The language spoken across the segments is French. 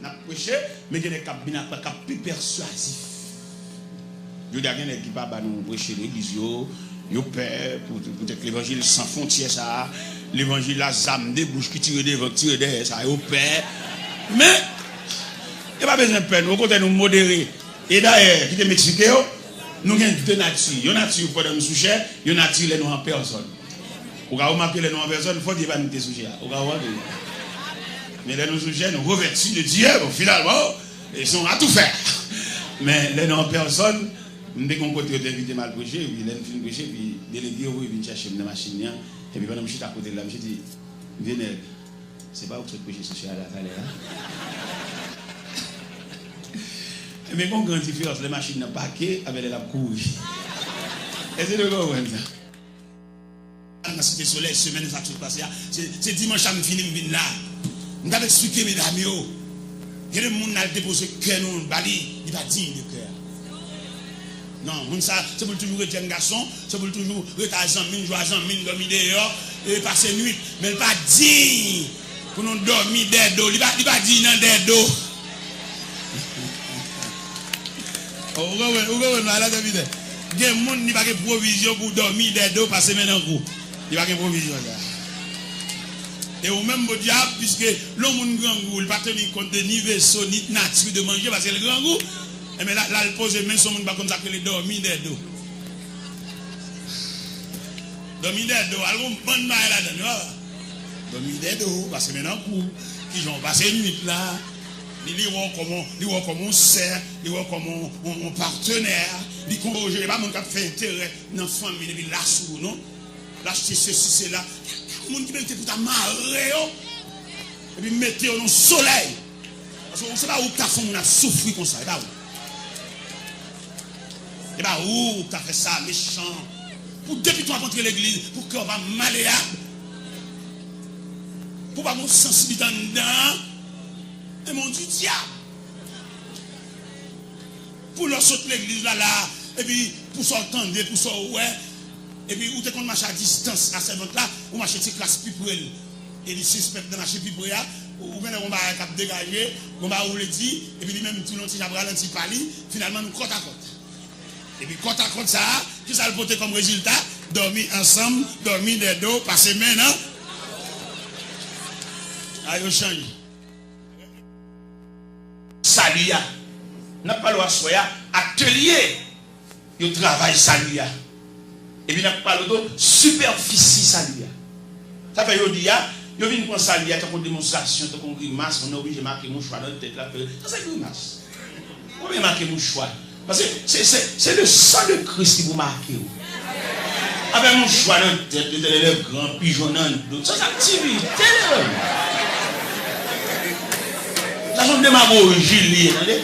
n'a prêché, mais il y a des cap plus persuasifs. Il y a des gens qui pas nous prêcher l'église, yo père pour l'évangile sans frontières ça, l'évangile la zame des bouches qui tire devant tire derrière ça, yo père. Mais il n'y a pas besoin de peine, nous côté nous modérer. Et d'ailleurs, qui est mexicain, nous avons deux natures. Il y a une nature pour nous soucher, il y a une nature les nous en personne. Vous avez remarqué les nous en personne, il faut dire que nous sommes souchés. Mais les nous souchés, nous revêtus de Dieu, finalement, ils sont à tout faire. Mais les nous en personne, nous avons côté d'inviter mal prêcher, puis les nous prêcher, puis délégué, ils viennent chercher dans la machine, et puis pendant que je suis à côté de là, je dis, venez, c'est pas vous qui prêchez souché à la table. Mais quand on différence, les machines n'ont pas qu'à avec les lampes courir. Est-ce que vous comprenez ça? Dans la Cité Soleil, semaine, ça tout passé. C'est dimanche à me finir, je viens là. Je vais expliquer, mesdames, il y a des gens qui ont déposé le cœur, il va digne de cœur. Non, c'est pour toujours être un garçon, c'est pour toujours être à Jean-Mine, jouer à Jean-Mine, dormir dehors, et passer nuit. Mais il n'est pas digne pour nous dormir d'eau. Il n'est pas digne d'eau. Vous comprenez, malade, David. Il y a des gens qui n'ont pas de provision pour dormir d'eau, passer maintenant coup. Il n'y a pas de provision. Et au même diable, puisque l'homme grand goût, il ne va pas tenir compte de ni vaisseau, ni nature de manger, parce que le grand goût, mais là, il pose même son monde comme ça que les dormir d'eau. Dormir d'eau, alors on bonne maille là-dedans. Dormir d'eau, parce que maintenant coup, qui ont passé une nuit là. Il voit comment on sert, il voit comment on partenaire, il ne sais pas mon cap fait intérêt dans la famille, il là sous non, l'acheter ceci, c'est là, il y a des gens qui mettent tout à marrer, et puis mettez dans le soleil. Parce qu'on ne sait pas où tu as fait, on a souffert comme ça, et bien où tu as fait ça, méchant, pour depuis toi rentrer l'église, pour qu'on va malléable, pour pas mon sensibilité dedans. Et mon Dieu, diable. Pour leur sauter l'église là, et puis pour s'entendre, pour s'entendre, ouais. Et puis, où tu es marcher à distance à cette là, ou marcher de classe plus pour elle. Et les suspects de marcher plus pour elle, ou bien on va dégager, on va rouler dit, et puis lui-même, tout le monde, il a ralenti par lui, finalement, nous côte à côte. Et puis, côte à côte, ça, qui ça le porter comme résultat? Dormir ensemble, dormir des dos, passer maintenant. Allez, on change. Salia, n'a pas le soya atelier, il travaille salia. Et puis n'a pas le superficie salia. Ça fait il dit il vient prendre salia comme démonstration, comme grimace, on est obligé de marquer mon choix dans la tête là. Ça c'est grimace. On va marquer mon choix parce que c'est le sang de Christ qui vous marque. Avec mon choix dans la tête, le grand pigeon dans le ça activité. Ça sont des démagogies liées, attendez.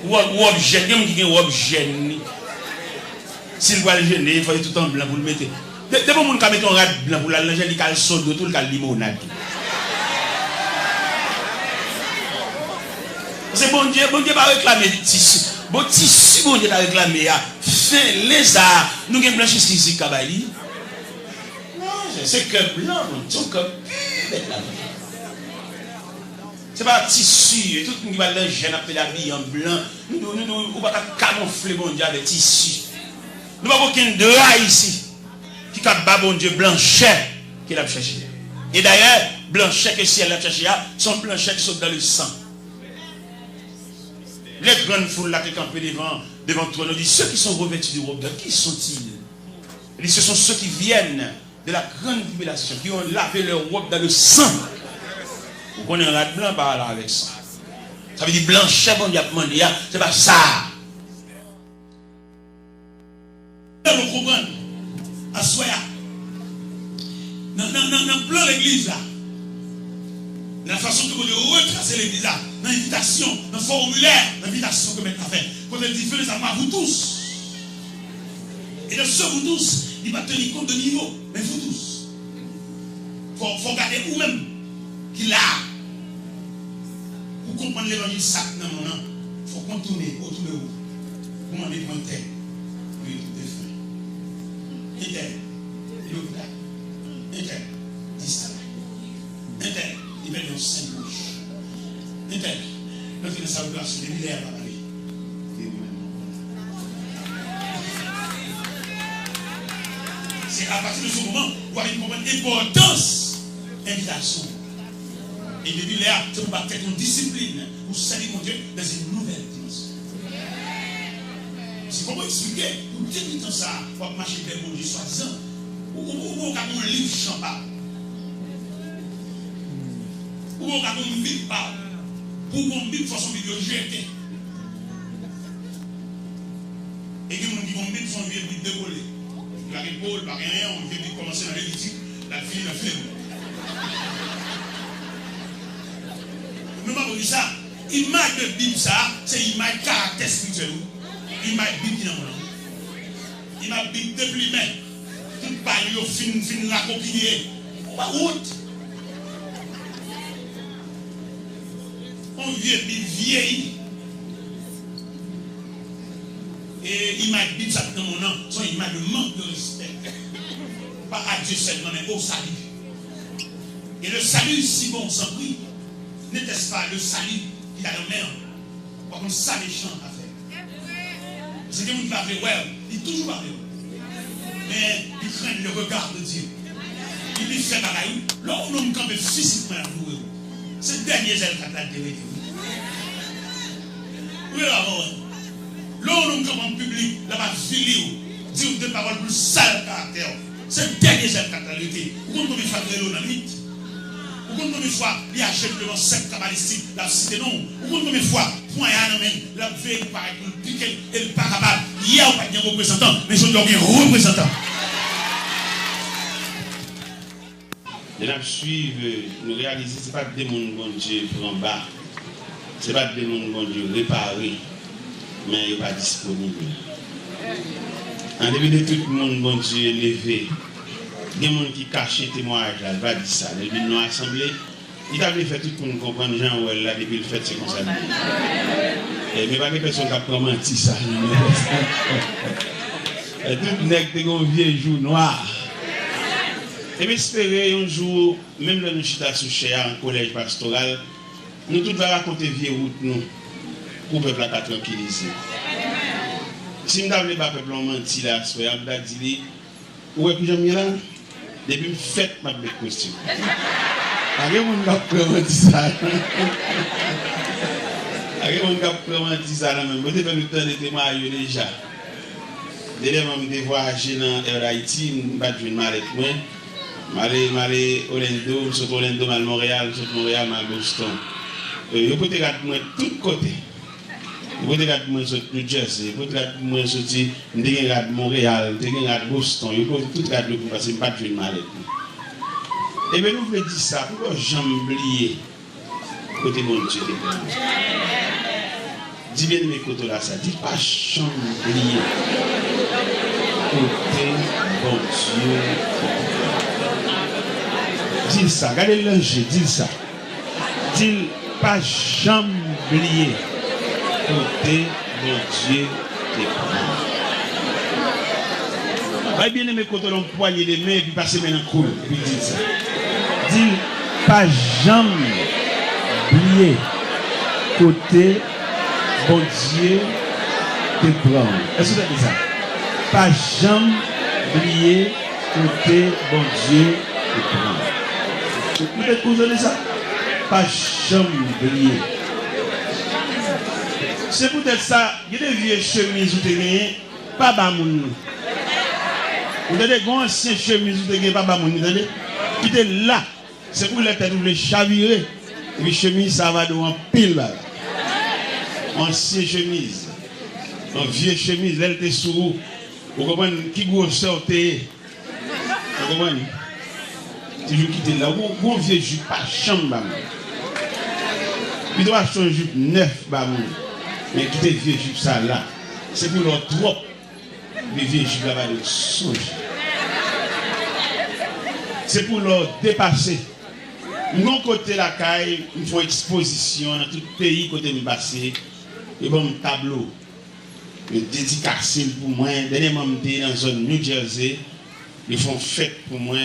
Ou objet, il y a qui ont objet. S'il va le gêner, il faut tout en blanc pour le mettre. Dès que vous mettez un rat blanc pour l'allergie, il y a le soda, tout le limonade. C'est bon Dieu va réclamer tissu. Bon tissu, bon Dieu va réclamer. Fin, les arts, nous avons blanchissé ici, Kabali. Non, c'est que blanc, c'est que pur. C'est pas un tissu, tout le monde va le jeune appelé habillé en blanc. Nous ne pouvons pas camoufler mon Dieu avec tissu. Nous n'avons aucun drap ici qui a bas bon Dieu blanchet qu'il a cherché. Et d'ailleurs, blanchet que si elle a cherché, sont blanchets qui sont dans le sang. Les grandes foules là qui campent devant toi nous disent ceux qui sont revêtus du robe, qui sont-ils? Et ce sont ceux qui viennent de la grande tribulation, qui ont lavé leur robe dans le sang. Vous connaissez un rat blanc par là avec ça. Ça veut dire blanchet, bon Dieu a demandé, c'est pas ça. Vous comprenez? À Soya. Dans le plan de l'église là. Dans la façon que vous retracer l'église là. Dans l'invitation, dans le formulaire, l'invitation que vous avez fait. Quand elle dit faites à vous tous. Et de ce vous tous, il va tenir compte de niveau. Mais vous tous. Il faut regarder vous-même qu'il a. Pour comprendre l'évangile sac dans mon nom, il faut contourner autour de vous. Vous m'en dites, tel. Oui, tout est fait. Intel, il est Intel, 10 salariés. Intel, il met dans 5 bouches. tel. Notre ça veut dire c'est des l'air à aller. C'est à partir de ce moment où il comprend l'importance de l'invitation. Et depuis là, tu peux pas être une discipline pour saluer mon Dieu dans une nouvelle dimension. C'est comment expliquer, pour dire que ça, pour marcher vers mon Dieu, soi-disant, ou quand un livre chante, ou quand on Bible parle, pour qu'on Bible façon de jeter. Et que mon Bible sont vieux Bible décollé. La épaule, par rien, on vient de commencer dans l'évité, la fille, la flemme. Nous m'avons dit ça. Image de Bible, ça, c'est image caractère spirituel. Image Bible qui est dans mon image Bible depuis même. Tout parle, fin la coquille. Pas route. On vieillit. Et image Bible, ça dans mon nom, sont image de manque de respect. Pas à Dieu seulement, mais au salut. Et le salut, si bon, sans prix. N'était-ce pas le salut qui a le mer? Par contre, ça méchant à faire. C'est quelqu'un qui va appeler, ouais, il toujours appeler. Mais il craint le regard de Dieu. Il lui fait pareil. Là, on nous campe physiquement à vous. C'est le dernier gel qui a été réveillé. Oui, là, là, on nous campe en public, là-bas, filé, dire des paroles plus sales caractère. C'est le dernier gel qui a été réveillé. Vous comprenez combien de fois dans mythe? Vous comprenez combien de fois il achète devant 7 cabalistes, la cité non? Vous comprenez combien de fois point à la veille par le piquet et le parabal. Hier, on n'a pas de représentant, mais je dois bien représentant. Et là, suivre, nous réaliser, ce n'est pas des mondes bon Dieu en bas. Ce n'est pas des mondes bon Dieu réparés, mais il n'est pas disponible. En début de tout le monde bon Dieu élevé, il y a des gens qui cachent les témoignages, il va dire ça. Depuis nous assemblés, il a fait tout pour nous comprendre, Jean, là, depuis le fait, c'est comme ça. Mais pas que personne qui a menti ça. Et tout le monde qui a un vieux jour noir. Et j'espérais un jour, même dans nous chita sous Chéa, en collège pastoral, nous tous va raconter vieille route nous, pour le peuple à tranquilliser. Si nous n'avons pas le peuple menti là, je vais dire, où est-ce que j'aime là? Depuis une fête, je vais question. Avec mon gars, je vais ça. Avec mon gars, je vais ça. Je vais faire le temps de témoigner déjà. Dès que je vais voyager dans Haïti, je vais faire une malette. Je vais Orlando, je vais à Montréal, je vais Montréal, à Boston. Je peux te regarder de tous côtés. Je peux te regarder de New Jersey, je peux te regarder de Montréal, je peux te regarder de Boston, je peux tout regarder parce que je ne vais pas faire une malette. Et bien nous voulons dire ça, pourquoi j'aime oublier côté mon Dieu. Dis bien mes côtés là, ça dit pas j'aime oublier côté bon Dieu. Dis ça, regardez l'ange, dis ça. Dis pas jamais oublier côté mon Dieu te prend. Va bien aimer côté l'on poignet les mains et puis passer maintenant cool et puis dis ça. Dis pas jamais oublier côté bon Dieu te prend. Est-ce que vous avez dit ça? Pas jamais oublier côté bon Dieu te prend. Peut-être que vous avez ça? Pas jamais oublier. C'est peut-être ça, il y a des vieilles chemises où tu gagnes, pas bamoun. Vous avez des anciennes chemises où tu gagnes, pas bamoun. Qui était là, c'est pour les têtes où les chavirer. Et puis chemise, ça va devant pile. Ancienne chemise. Une vieille chemise, elle était sous vous. Vous comprenez qui vous sortez? Vous comprenez? Toujours quitter là. Vous un vieux jupe, pas chambre. Il doit acheter un jupe neuf, mais quitter vieux jupe ça là. C'est pour leur trop. Les vieux jupes là-bas de songe. C'est pour leur dépasser. Non côté la caille, il faut exposition dans tout le pays côté me passer. Et bon tableau. Dédicacé pour moi. Dernièrement, dans la zone New Jersey. Ils font fête pour moi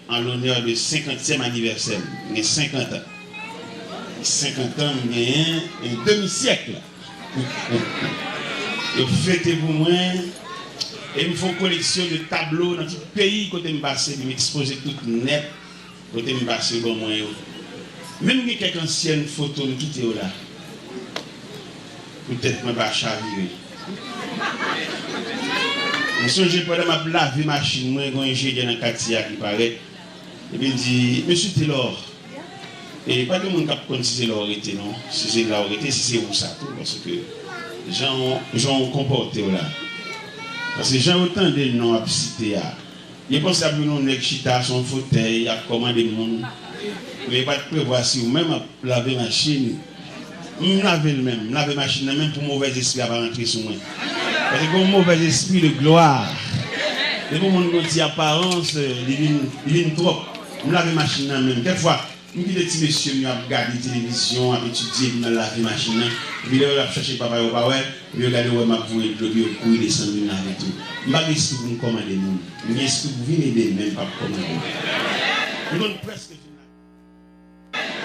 en l'honneur de 50e anniversaire. Il y a 50 ans. 50 ans, un demi-siècle. Et fêté pour moi. Et il me faut une collection de tableaux dans tout le pays, côté me passer, de m'exposer tout net, côté me passer bon moi. Même si quelques anciennes photos, tout est là. Peut-être que je vais chavirer. Je songe pendant que je laver ma machine, moi, j'ai un ingénieur dans le quartier qui paraît. Et puis il dit, Monsieur Taylor, et pas de monde qui a si c'est l'orité, non. Si c'est l'orité, si c'est où ça, tout. Parce que les gens ont comporté là. Parce que les gens ont autant de noms à citer. Ils pensent à nous, on chita son fauteuil, à commander le monde. Mais pas de prévoir si vous même laver la machine. Je lave le même, laver la machine, même pour mauvais esprit à rentrer sur moi. Parce que un mauvais esprit de gloire. Et pour mon petit apparence, il vient trop. Je lave la machine même. Quelquefois, je dis des petits messieurs qui ont regardé la télévision, à étudier, je lave la machine. Puis là, je cherche papa ou pas, je regarde où ma voix est bloquée, je couille, descendre, je lave tout. Je ne sais pas si vous me commandez, mais est-ce que vous venez aider, même pas commander. Je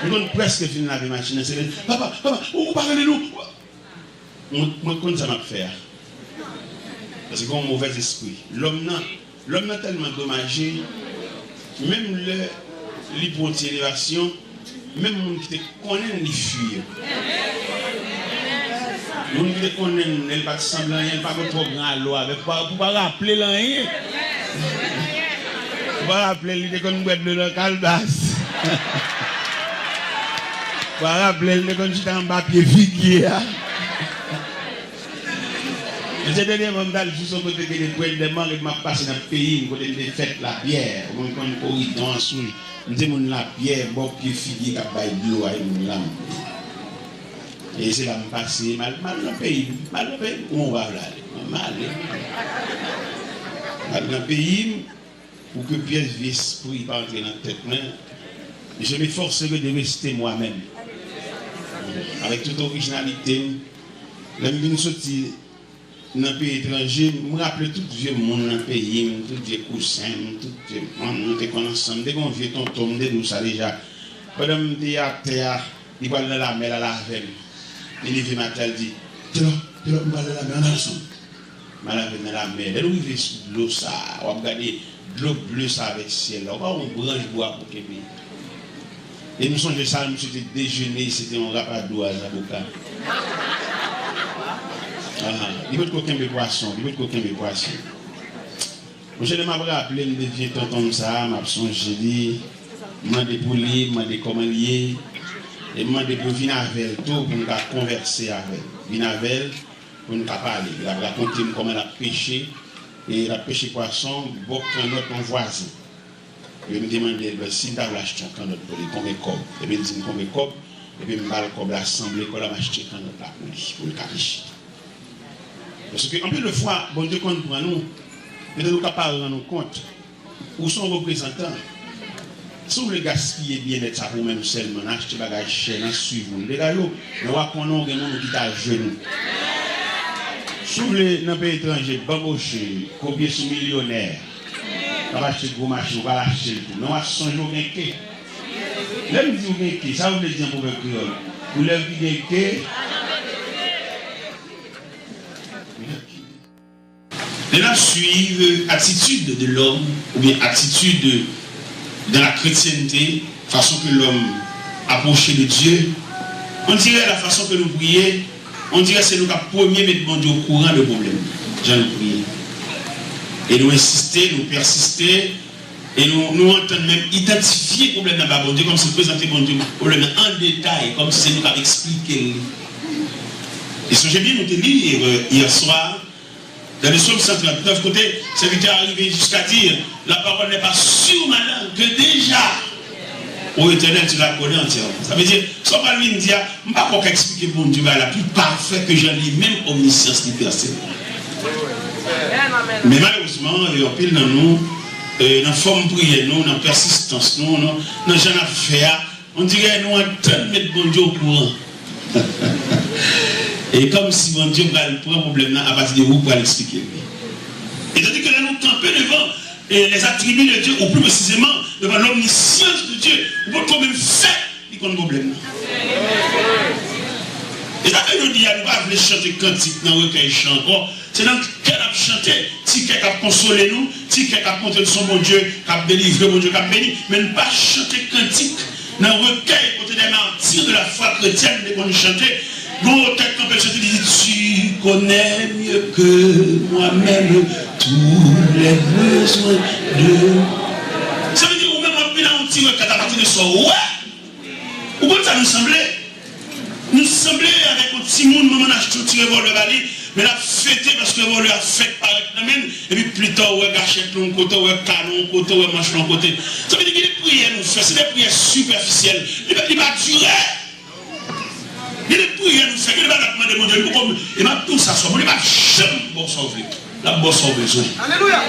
donne presque fini la machine. Papa, vous parlez de nous. Moi, comment ça m'a fait? Parce qu'on a un mauvais esprit. L'homme n'a tellement dommagé, même l'hypotélévation, même les gens qui connaissent les fuir. Les gens qui connaissent, ils ne sont pas semblant, ils ne sont pas trop grands à l'eau. Pour ne pas rappeler rien. Pour ne pas rappeler les gens qui boivent de la calebasse. Pour ne pas rappeler les gens qui sont en papier figuier. Je dernier moment, je suis côté des poètes de mort, je m'a passé dans le pays, côté des fêtes la bière, on connaît corridor en souche, on dit mon la bière, bon pied figuier, qui a baillé de l'eau à une lame. Et c'est là me passer mal dans le pays, où on va là, mal dans le pays, pour que pièce vice pour y pas entrer dans la tête, je m'efforcerai de rester moi-même, avec toute originalité, l'homme sorti dans le pays étranger, je me rappelle tout vieux monde dans le pays, tout vieux cousin, tout vieux monde, nous sommes ensemble. Dès qu'on vient tonton, nous ça déjà. Pendant que je suis à terre, il va dans la mer à la veille. Il vient matin, il dit, tu vas dans la mer, on est ensemble. Je vais dans la mer. Dès qu'on vient sur l'eau, ça, on va regarder l'eau bleue ça avec le ciel. On va avoir une branche bois pour qu'il y ait. Et nous sommes ça, nous sommes déjeuner, c'était un rapadou à Zaboka. Il veut qu'aucun de poisson, il veut qu'aucun de poisson. Je ne m'ai rappelé, je deviens tonton ça, je me suis dit, je m'ai dépoulé, je m'ai décommandé, et je m'ai dépoulé, je avec tout pour nous converser avec. Je avec pour nous parler. Il a raconté comment elle a pêché, et elle a pêché poisson, beaucoup notre voisin. Je me demandais si tu as acheté un canot pour les combien de cobs. Et puis, il dit combien de cobs, et puis, je vais le l'assemblée pour acheter un canot pour le capiche. Parce qu'en plus de fois, bon Dieu compte pour nous, mais nous sommes capables de rendre compte où sont représentants. Si vous voulez gaspiller bien-être ça pour même seulement, acheter des bagages chers, suivre nous. Les gars, nous avons des gens qui sont à genoux. Si vous voulez dans le pays étranger, bambocher, copier sous millionnaire, on va acheter de gros machines, on va l'acheter tout. Mais on va changer au gain. Là, nous disons gain, ça veut dire pour le créole. Vous l'avez dit gain. Les gens suivent l'attitude de l'homme, ou bien attitude de la chrétienté, façon que l'homme approche de Dieu. On dirait la façon que nous prions, on dirait que c'est nous qui premier mettre bon Dieu au courant de problème. Jean nous prions. Et nous insister, nous persister, et nous entendre même identifier le problème dans bon Dieu, comme si présenter bon Dieu le problème en détail, comme si c'est nous qui expliqué. Et ce que j'ai bien noté hier soir, dans le psaume 139, côté, c'est qui est arrivé jusqu'à dire, la parole n'est pas sur ma langue, que déjà, au éternel, tu la connais entièrement. Ça veut dire, sans pas lui me dire, je ne peux pas expliquer pour Dieu la plus parfaite que j'en ai, même omniscience universelle. Mais malheureusement, il y a pile dans nous, dans la forme de prière, dans la persistance, dans le genre d'affaires, on dirait nous en train de mettre bon Dieu au courant. Et comme si bon Dieu va prendre un problème à partir de vous pour l'expliquer. Et tandis que là nous campons devant les attributs de Dieu, ou plus précisément devant l'omniscience de Dieu, vous pouvez quand même faire, il qui ont problème. Et ça que nous disons, nous ne pouvons pas chanter cantique dans le recueil chant. C'est dans le cœur à chanter, si quelqu'un a consolé nous, si quelqu'un a compté son bon Dieu, qui a délivré mon Dieu, qui a béni, mais ne pas chanter cantique dans le recueil, côté des martyrs de la foi chrétienne, de qu'on chanter. Bon, tête qu'on peut chanter, dit, tu connais mieux que moi-même tous les besoins de. Ça veut dire, ou même on peut un petit recueil à partir de soi, ouais. Ou comme ça nous semblait. Nous semblait avec un petit monde, maman a acheté le bali, mais la fêté parce que le a fait par exemple, et puis plus tard, ouais, gâchette l'un côté, ouais, canon côté, ouais, manche l'un côté. Ça veut dire que les prières nous fait, c'est des prières superficielles. Il va durer. Il y a des prières nous fait, il va demander mon Dieu, il va tout ça, il va jamais bon sauver. La bonne sauver besoin. Alléluia.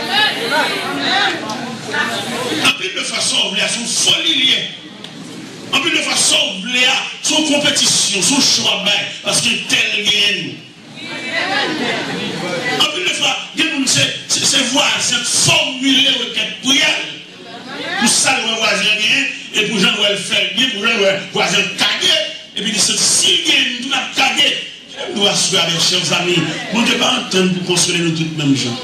En plus de façon, elles sont folie liées. En plus de façon, son compétition, son choix, parce que tel gagne. En plus de fois, c'est voir, c'est formuler requête prière. Pour ça, le voisin gagne, et pour gens le faire bien, pour gens le voisin caguer, et puis s'il gagne, tout a cagué. Je dois assurer avec chers amis, mon Dieu va entendre pour consoler nous tous mêmes gens.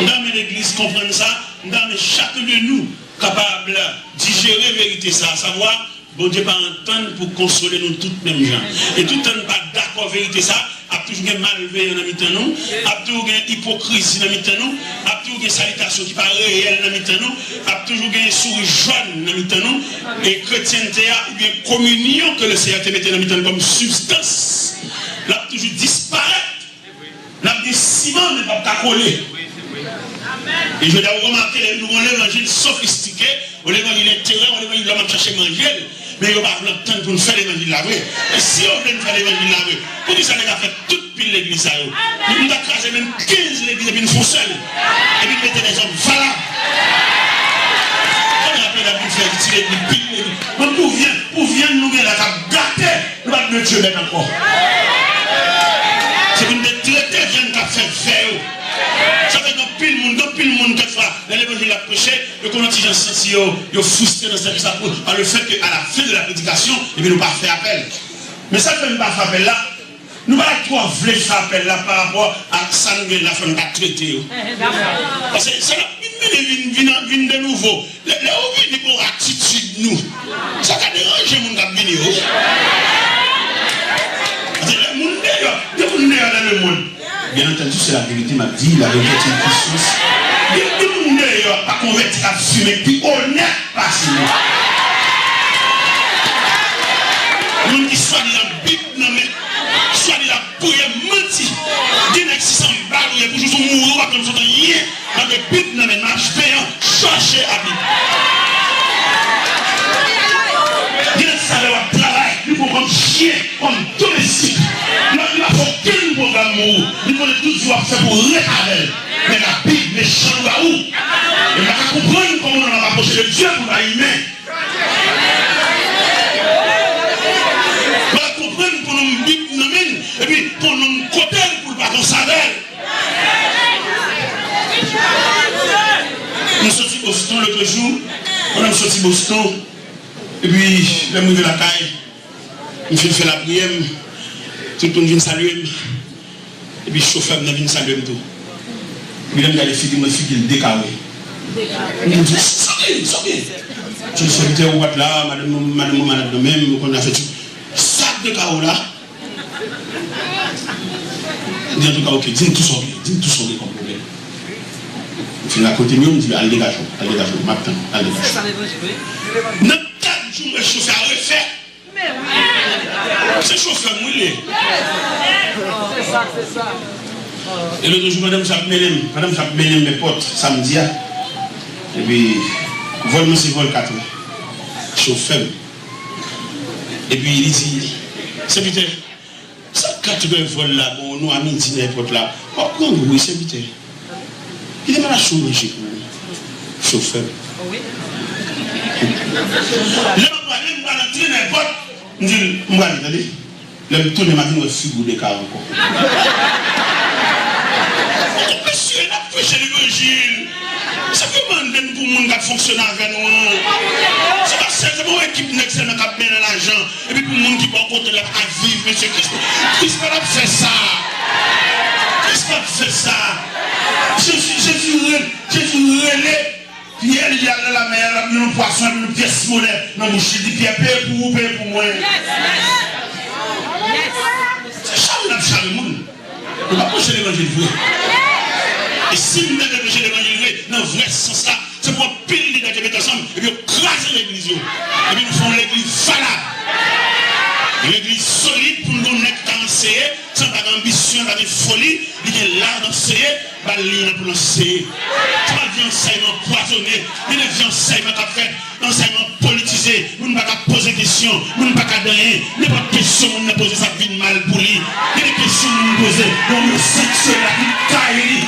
Dans l'église, comprendre ça, dans chacun de nous, capable de digérer la vérité, ça, à savoir, bon Dieu va entendre pour consoler nous toutes mêmes gens. Et tout le monde pas d'accord avec la vérité, ça, a toujours une malveillance dans nous, a toujours une hypocrisie dans nous, a toujours une salutation qui n'est pas réelle dans nous, a toujours une souris jaune dans nous, et chrétienté ou bien communion que le Seigneur te mettait dans nous comme substance, l'a toujours disparaître, l'a dit ciment ne va pas coller. Et je dois remarquer, nous avons l'évangile sophistiqué, l'évangile intérieur, l'évangile de l'homme chercher manger, mais il n'y a pas le temps pour nous faire l'évangile la vraie. Et si on veut faire l'évangile la vraie, pour que ça n'a pas fait toute pile l'église, nous avons crasé même 15 l'église et puis nous font seul. Et puis nous mettons des hommes valables. On a appelé la Bible faire tirer des piles. Donc pour venir nous la gâter, nous allons le Dieu mettre encore. C'est une des traités viennent qu'à faire faire. Ça fait que pile monde quelquefois, dans l'évangile a prêché, le contingent senti, ils frustré dans cette ça par le fait qu'à la fin de la prédication, et bien nous pas fait appel. Mais ça fait pas faire appel là, nous ne pouvons pas voulu faire appel là par rapport à ça nous la fin de traiter. Parce que c'est la vient de nouveau. Les ouvriers pour attitude nous. Ça a dérangé mon gars venir. Dans le monde. Bien entendu, c'est la vérité, m'a dit, la vérité est une puissance. Les gens ne pas convertis à fumer, puis honnête, pas sinon. Les gens qui soit de la Bible, soit de la prière menti, des gens qui sont barrés, pour juste mourir, comme ça, rien, dans le Bible, mais marche payant, chercher à Bible. Des gens qui savent le travail, nous pouvons comme chien, comme domestique. Il n'a aucun programme mou. Il faut toujours faire pour réparer. Mais la Bible, les chants là où. Et on va comprendre comment on va approcher de Dieu pour la humaine. On va comprendre pour nous Bible et puis pour nous côté pour ne pas qu'on s'avère. Nous sommes sortis Boston l'autre jour. On a sorti Boston. Et puis, là, nous de la caille. Nous faisons la prière. Tout le monde vient saluer. Et puis le chauffeur vient saluer tout. Puis là, il y a les filles qui me décalent. Il me dit, sortez. Je suis sorti au boîte là, madame de même, qu'on a fait tout. Sac de carreau là. Il dit en tout cas, ok, dis-nous tout sauver comme problème. Puis la côté mieux, on me dit, allez dégageons, maintenant, allez dégageons. Dans 4 jours, le chauffeur a refait. C'est chauffeur mouillé. C'est ça. Et l'autre jour, madame Chapmelem, mes potes, samedi, et puis, vol, c'est vol 4. Chauffeur. Et puis, il dit, serviteur, ça 4 vol là, bon, nous, à midi, n'importe là. Oh, comment oui, serviteur? Il est mal à chaud, chauffeur. Oui. Je dis, je vais tourner ma vie, je vais figure de car encore. Monsieur, il a prêché l'évangile. Ça fait demander pour le monde qui fonctionne avec nous. C'est pas c'est mon équipe qui a bien l'argent. Et puis pour le monde qui va compter la vivre, monsieur Christ. Christ va faire ça. Christ va faire ça. Jésus relais. Pierre, il y a dans la mer, il y a un poisson, une pièce monnaie. Non, je dis Pierre, paye pour vous, paye pour moi. C'est ça, on a fait le monde. On va prêcher l'évangile vrai. Et si vous n'avez pas prêché l'évangile vrai, dans le vrai sens là, c'est pour pile les gens qui mettent ensemble et puis craser l'église. Et puis nous faisons l'église valable. L'église solide pour nous connecter à enseigner, sans pas d'ambition, pas de folie, il est là d'enseigner, pas de ligne pour l'enseigner. Tu vas dire enseignement poisonné, il est enseignement qu'a fait, enseignement politisé, nous ne pouvons pas poser des questions, nous ne pouvons pas donner, n'importe quelle question, nous ne poser ça vie mal pour lui. Il y a des questions nous poser, nous sexuel, la vie caille.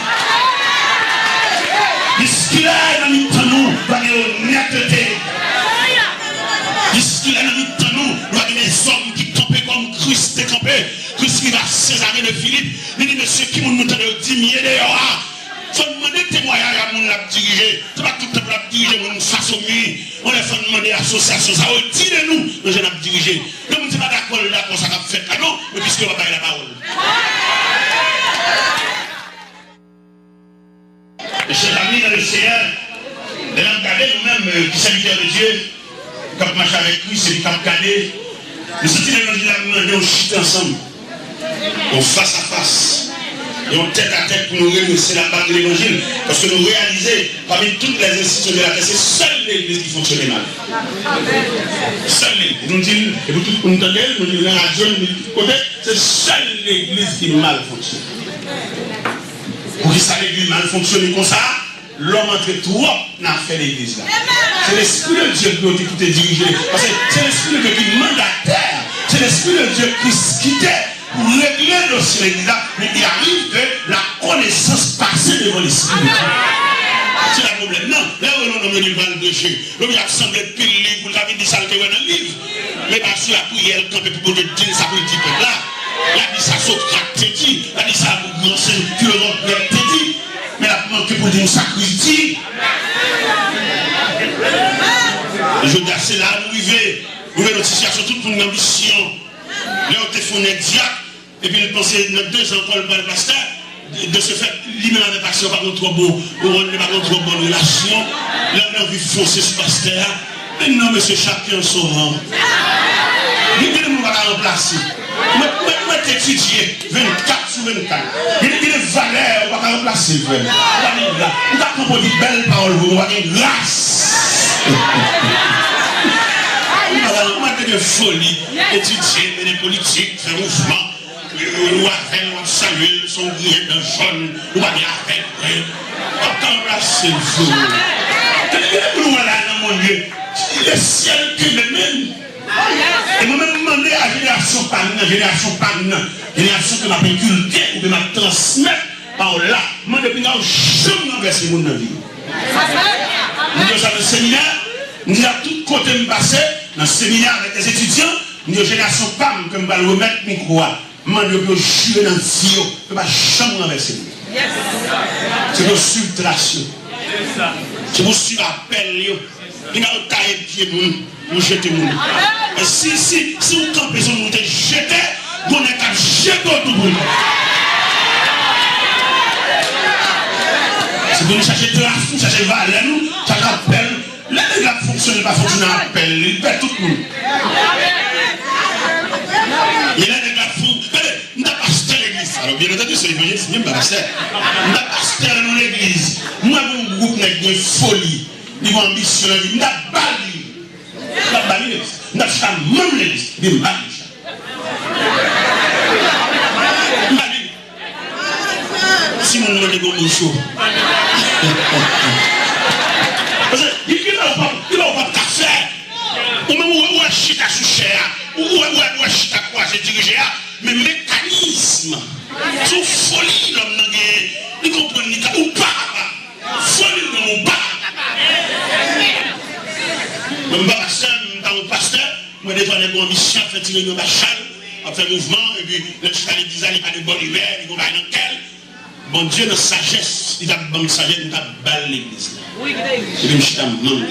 Jusqu'il est dans le temps, nous, pas de honnêteté. Jusqu'il est dans le temps, nous, pas des hommes qui campaient comme Christ est campé. Christ qui va Césarée de Philippe. Il dit, monsieur, qui nous t'a dit, dehors. Il faut demander témoignage à mon l'a dirigé. C'est pas tout le temps pour la diriger, mon face au mur. On les fait demander association. Ça veut dire de nous, le jeune a dirigé. Donc, on ne pas d'accord là pour ça qu'a fait là, non, mais puisque on va parler la parole. Mes chers amis dans le Seigneur, de l'encader nous-mêmes, qui serviteurs de Dieu, quand marche avec lui, c'est lui qui a regardé. Nous sommes là, on chute ensemble. On face à face. Et on tête à tête pour nous remercier la part de l'évangile. Parce que nous réalisons, parmi toutes les institutions de la terre, c'est seule l'église qui fonctionne mal. Seule l'église. Nous disons, et vous tous nous entendez, nous disons la radio, nous disons côté, c'est seule l'église qui mal fonctionne. Pour que ça l'église mal fonctionne comme ça, l'homme entre trop n'a fait l'église là. C'est l'esprit de Dieu qui doit te diriger. Parce que c'est l'esprit de Dieu qui mène la terre. C'est l'esprit de Dieu qui quittait pour régler le dossier de l'église là. Mais il arrive que la connaissance passe devant l'esprit de Dieu. C'est le problème. Non, là où on a mené le péché, l'homme a semblé pile livre, vous avez dit ça le dans le livre. Mais parce que la prière, quand on peut dire ça pour le type là, il a dit ça Socrate te dit, il a dit ça pour grand philosophe te dit. Mais la manque pour dire sacrifice. Je dis c'est là, nous vivons. Nous avons une situation toute pour une ambition. Là, on te fait un diable. Et puis, nous pensons, notre 2 ans, Paul, le pasteur, de se faire lui-même avec le pasteur, pas trop bon, ou pas trop bonne relation. Là, on a envie de foncer ce pasteur. Mais non, monsieur, chacun son rang. Nous ne pouvons pas remplacer. Nous avons étudié 24 sur 24. Il y a des valeurs, on ne va pas remplacer. Nous avons composé de belles paroles, on va dire grâce. On va dire folie, étudier, des politiques, faire mouvement. Nous avons salué son grien de jaune, nous avons fait. On va remplacer le feu. Nous voilà dans mon Dieu. Le ciel qui me mène. Et moi-même demandé à la génération par génération que m'a cultivé ou que m'a transmettre par là. Moi, depuis là, je me renverse le monde dans la vie. Nous sommes dans le séminaire, nous avons tout côté me passer, dans le séminaire avec les étudiants, nous avons une génération PAM que je vais remettre le micro. Je vais jurer dans le fio, je ne vais jamais renverser le monde. C'est une filtration. C'est pour suivre l'appel. Il y a un taille de pied pour nous jeter le monde. Si vous campez sur nous, vous jetez, vous n'avez qu'à jeter tout le monde. Si vous cherchez de la fou, cherchez valeur, ça rappelle. L'année ne fonctionne pas, fonctionne à appel, il perd tout le monde. Il y a des gars fous. Nous avons pasteur l'église. Alors, bien entendu, c'est l'évangile, c'est même pas pasteur. Nous avons pasteur dans l'église. Nous avons un groupe de folie. Ils vont ambitionner, nous avons bali. Nous avons bali l'église. Nous avons fait même l'église. Nous avons bali. Si nous nous demandons des chaud. Parce qu'il n'a pas de faire. Ou même où est chita sous cher. Ou est chita quoi, c'est dirigé. Mais mécanisme. Sous folie, l'homme n'a gagné. Vous comprenez, ou pas. Folie, l'homme ou pas. Même dans mon pasteur, moi, des fois, les bons missions, fait tirer nos machins, on fait mouvement, et puis, le chita l'église, il n'y a pas de bonne humeur, il va dans quel. bon Dieu, dans sagesse, il a bon sagesse, il a balle l'église. Oui, l'église. Il a membre.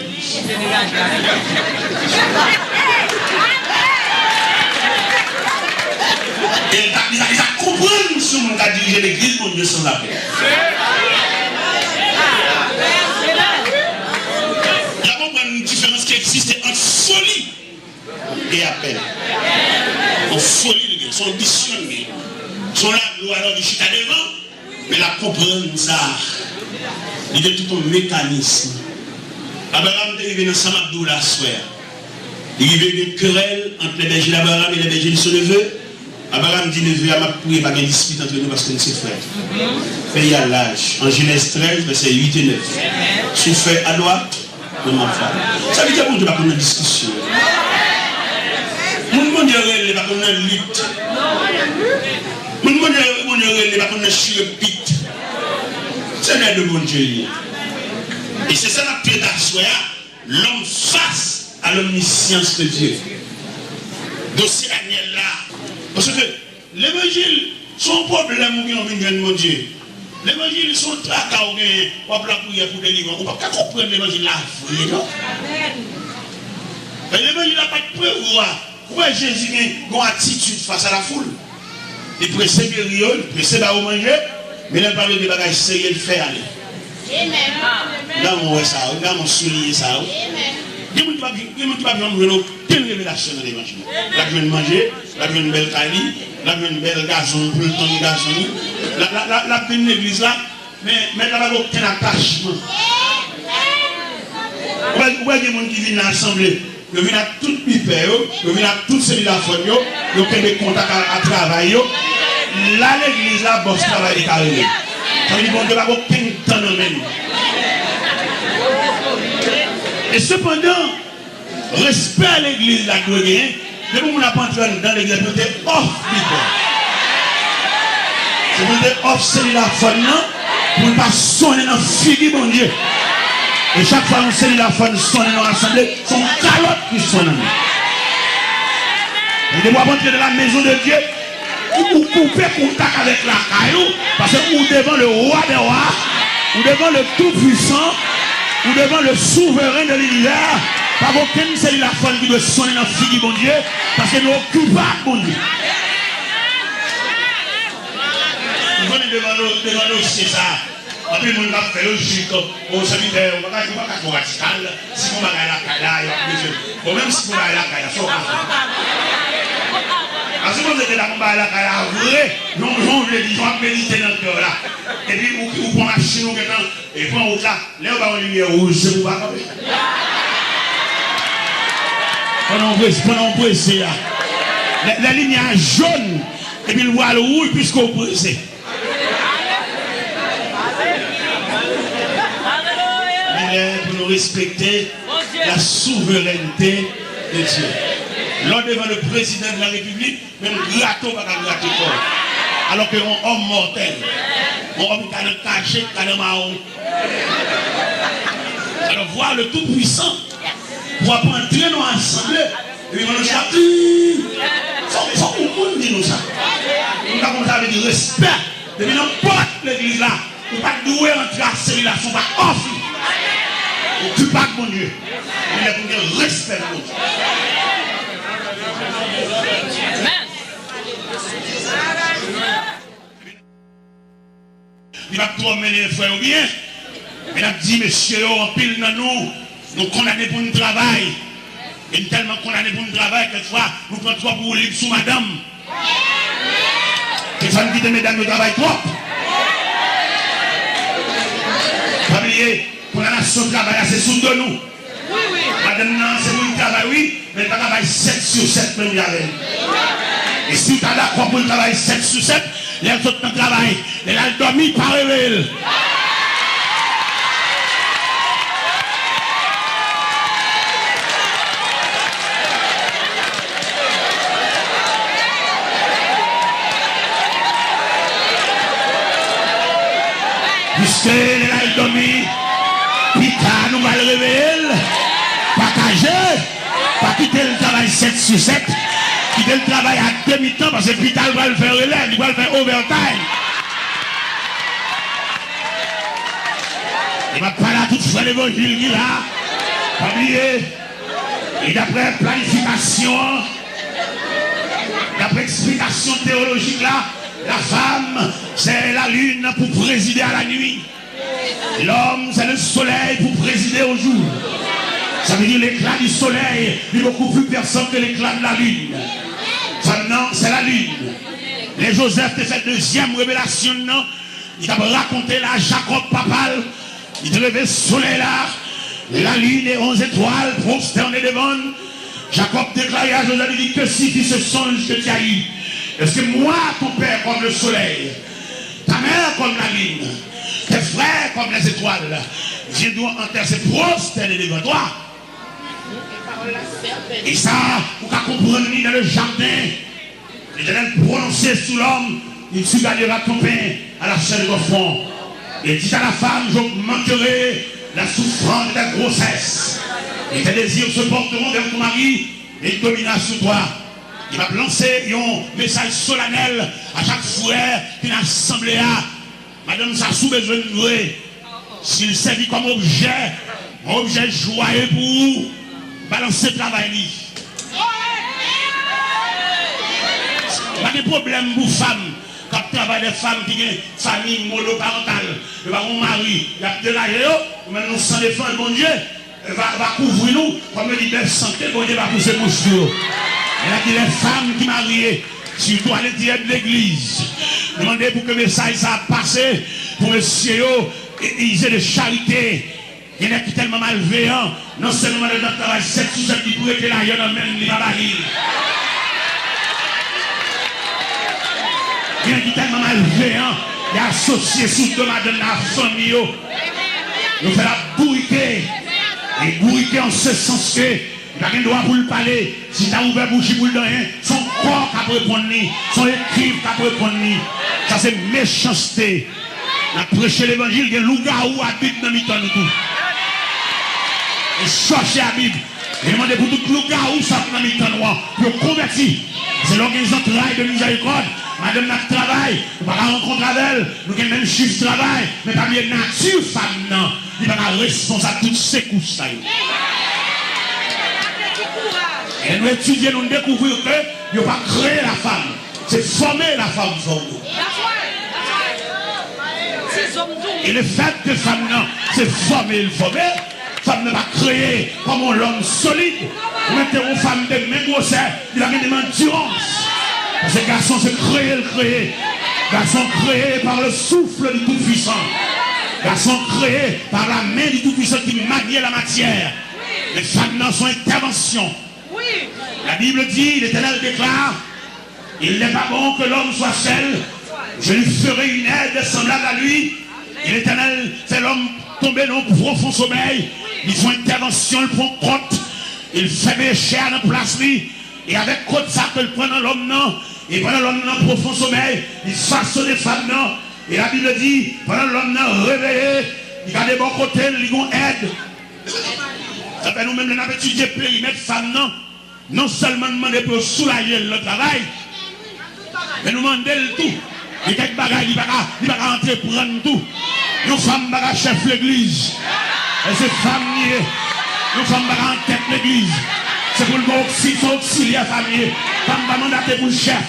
Il a compris si on a dirigé l'église, mon Dieu, sans appel. Il y a une différence qui existe entre folie et appel. En folie, ils sont ambitionnés. Ils sont là, alors du chita devant, mais la comprendre ça. Il y a tout un mécanisme. Abraham est arrivé dans Samadou la soirée. Il y avait une querelle entre les bergers d'Abraham et les bergers de son neveu. Abraham dit neveu, il m'a prié, pas de dispute entre nous parce que nous sommes frères. Pays à l'âge. En Genèse 13, verset 8 et 9. Si fait à droite, de ma femme. Ça veut dire qu'on ne va pas une discussion. Mon monde est pas comme une lutte. Mon monde est pas comme une chirurgie. C'est l'aide de mon Dieu. Et c'est ça la prédation, l'homme face à l'omniscience de Dieu. Dossier Daniel là. Parce que l'évangile, son problème où on vient de mon Dieu. L'évangile, son tracas où on peut la prière pour délivrer. On ne peut pas comprendre l'évangile là. L'évangile n'a pas de preuve. Pourquoi Jésus a une attitude face à la foule? Il presse guérir, il presse à manger, mais il parle de bagages sérieux, il fait aller. Là, on voit ça, là, on souligne ça. Il ne peut pas avoir aucune révélation dans l'évangile. Là, je viens de manger, là, je viens de belle cali, là, je viens de belle garçon, pour le temps de garçon. Là, je viens de l'église là, mais là, il n'y a aucun attachement. Vous voyez des gens qui viennent à l'assemblée. Ils viennent à toute pipère, ils viennent à toute cellulaire, ils ont des contacts à travail. Là, l'église, là, bosse travail est arrivé. Ça veut dire qu'on ne doit pas aucun temps dans même. Et cependant, respect à l'église, là, que vous avez, dès que vous n'avez pas entré dans l'église, vous êtes off pipère. Si vous êtes off cellulaire, pour ne pas sonner dans le figu, mon Dieu. Et chaque fois qu'on sait la femme sonne dans l'assemblée, son calotte qui sonne. Et de moi entrer dans la maison de Dieu, ou couper contact avec la caillou, parce que ou devant le roi des rois, ou devant le tout-puissant, ou devant le souverain de l'univers, pas aucune c'est la femme qui doit sonner dans le fils du bon Dieu, parce que nous occupons pas bon Dieu. Nous venons devant nous, c'est ça. En plus, on va faire le chic, on se dit, on va faire radical, si on va aller à la caille, ou même si on va aller à la caille, ça va. Parce que vous êtes là, on va aller à la caille, vrai, non, on va méditer dans le cœur là. Et puis, on prend la machine, et puis on là, là, on va en lumière rouge, c'est pour pas camper. Pendant on presse là, la ligne est jaune, et puis le voile rouge, puisqu'on presse. Pour nous respecter la souveraineté de Dieu. Lors devant le président de la République, même gâteau va gratter corps. Alors qu'un homme mortel, un homme qui a caché, qui a marron. Alors voir le Tout-Puissant, pour entrer dans l'assemblée, et puis on nous dit, faut qu'on dise nous ça. Nous avons du respect. Depuis n'importe l'église là, on ne peut pas douer entrer à celui-là, on va offrir. On ne tue pas mon Dieu. Il a pour dire respect de l'autre. Il va promener les frères ou bien. Il a dit, monsieur, en pile dans nous condamnés pour un travail. Et tellement condamnés pour un travail, quelquefois, nous prenons trop pour libre sous madame. Les femmes qui disent, mesdames, nous travaillons trop. Pas oublier. Pour la nation travail, c'est sous de nous. Oui, oui. Madame, c'est pour le travail, oui, mais le travail 7 sur 7 même y avait. Et si tu as d'accord pour le travail 7 sur 7, les autres dans le travail, les ont dormi par réveil. Puisque les ont dormi, Pita nous va le réveiller, partager, pas quitter le travail 7 sur 7, quitter le travail à demi-temps parce que Pita va le faire relève, il va le faire overtime. Il va pas là tout frère l'évangile qui là. Pas oublier. Et d'après planification, d'après explication théologique là, la femme, c'est la lune pour présider à la nuit. L'homme, c'est le soleil pour présider au jour. Ça veut dire l'éclat du soleil est beaucoup plus puissant que l'éclat de la lune. Maintenant, c'est la lune. Les Joseph te fait deuxième révélation, non? Il t'a raconté là, Jacob papal. Il te levé le soleil là. La lune et 11 étoiles prosternées devant. Jacob déclarait à Joseph, il dit que si tu ce songe que tu as eu, est-ce que moi, ton père comme le soleil, ta mère comme la lune, tes frères comme les étoiles, je dois en terre se prosterner devant toi. Et ça, pour qu'à comprendre dans le jardin, l'Éternel prononcé sous l'homme, il tu gagneras ton pain à la chaîne de front. Et dit à la femme, j'augmenterai la souffrance de ta grossesse. Et tes désirs se porteront vers ton mari, et il dominera sur toi. Il va lancer un message solennel à chaque frère qui n'a assemblé à. Madame, ça sous besoin de nous. S'il servit comme objet joyeux pour vous, balancer le travail. Pas de problème pour femmes. Quand tu travailles des femmes qui ont une famille monoparentale, il va mon mari, il y a de l'aéro, maintenant sans défendre, mon Dieu, va couvrir nous, comme il dit, belle santé, mon Dieu va pousser mon cheveu. Il a dit les femmes qui marient, surtout à l'intérieur de l'église, demandez pour que le message ça passe, pour monsieur, ils aient de charité. Il y en a qui sont tellement malveillants, non seulement dans le travail, 7 sous 7 qui pourraient être là, il y en a même qui va baril. Il y en a qui sont tellement malveillants, il y a associé sous dommage de la famille. Nous faisons la bourriquer. Et bourriquer en ce sens que, il n'y a pas de droit pour le parler. Si tu as ouvert bouche pour le donner, son corps qui peut répondre, son écrit qui peut répondre. Ça c'est méchanceté. On a prêché l'évangile, il y a un loup-garou habite dans le temps tout. Et chercher la Bible. Et demander pour tout loup-garou ça dans le temps noir. Pour convertir. C'est l'organisation de travail de miséricorde. Madame notre travail, nous ne pouvons pas rencontrer avec elle, nous avons même chiffre de travail, mais pas bien nature femme, non. Il n'est pas responsable de toutes ces couches. Et nous étudions, nous découvrons que nous n'avons pas créé la femme, c'est former la femme pour nous. Et le fait que femme, non, c'est former le former. Femme ne va pas créer comme l'homme solide. Vous mettez une femme de même grosseur, il a une endurance. Parce que garçon c'est créé le créé. Garçon créé par le souffle du Tout-Puissant. Garçon créé par la main du Tout-Puissant qui manie la matière. Les femmes dans son intervention. La Bible dit, l'Éternel déclare, il n'est pas bon que l'homme soit seul. Je lui ferai une aide semblable à lui. Et l'Éternel fait l'homme tomber dans un profond sommeil. Il faut intervention, il prend compte. Il fait mes chairs dans place lui. Et avec côté ça que le prend dans l'homme non. Et pendant l'homme dans profond sommeil, il façonne les femmes non. Et la Bible dit, pendant l'homme non réveillé, il a des bons côtés, il a aide. Ça fait nous-mêmes, nous avons étudié périmètre femmes non. Non seulement demander pour soulager le travail, mais nous demander le tout. Et quelques bagages, il ne va pas entreprendre tout. Nous femmes bagage chef l'église. Et ces femmes niées, nous femmes bagage en tête l'église. C'est pour le auxiliaire famille. Femme va mandater pour le chef.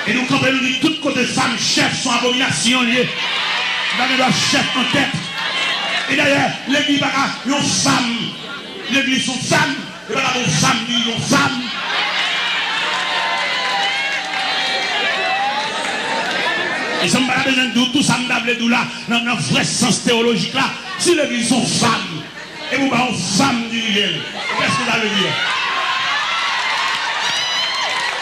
Et nous comprenons que toutes côtés femmes, chefs sont abominations liées. Nous avons un chef en tête. Et d'ailleurs, l'église bagage, une femme. L'église sont femmes. Et voilà, une femme dit une femme. Et ça ne va pas besoin de tout ça, dans le vrai sens théologique là. Si l'église sont femmes, et vous avez une femme du réel, qu'est-ce que ça veut dire?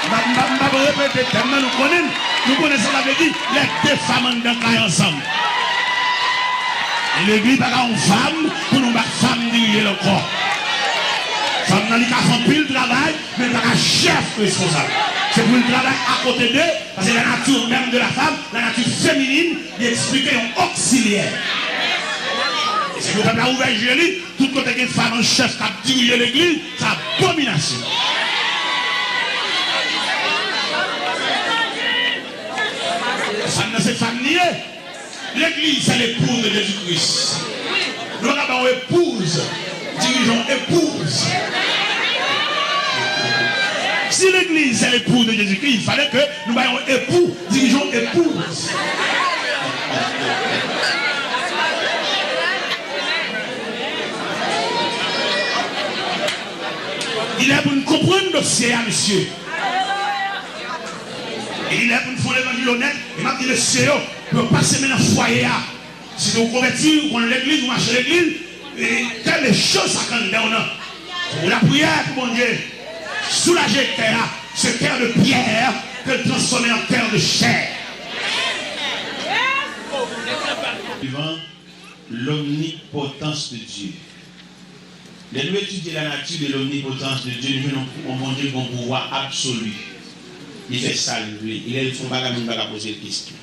Je ne vais pas répéter tellement nous connaissons la veut dire les deux femmes dans ensemble. Et l'église n'a pas une femme pour nous battre femme du réel encore. Femme n'a pas fait pile travail, mais pas un chef responsable. C'est pour le travail à côté d'eux, parce que la nature même de la femme, la nature féminine, il explique un auxiliaire. Et si vous avez ouvert l'église, tout côté qu'une femme en chef qui a dirigé l'église, c'est abomination. Ça ne s'est pas nié. L'église, c'est l'épouse de Jésus-Christ. avons épouse, dirigeons épouse. Si l'église est l'épouse de Jésus-Christ, il fallait que nous ayons époux, dirigeons épouse. Il est pour nous comprendre le dossier, monsieur. Et il est pour nous faire l'évangile honnête. Et maintenant, le Seigneur pour passer maintenant au foyer. Si vous convertissez, vous prenez l'église, vous marchez l'église, et quelle chose ça quand on la prière pour mon Dieu. Soulager terre, ce cœur de pierre que transformer en cœur de chair. Vivant l'omnipotence de Dieu. Dès nous étudier la nature de l'omnipotence de Dieu, nous venons mon Dieu bon pouvoir absolu. Il fait ça, il est le fond bagage, nous va poser une question.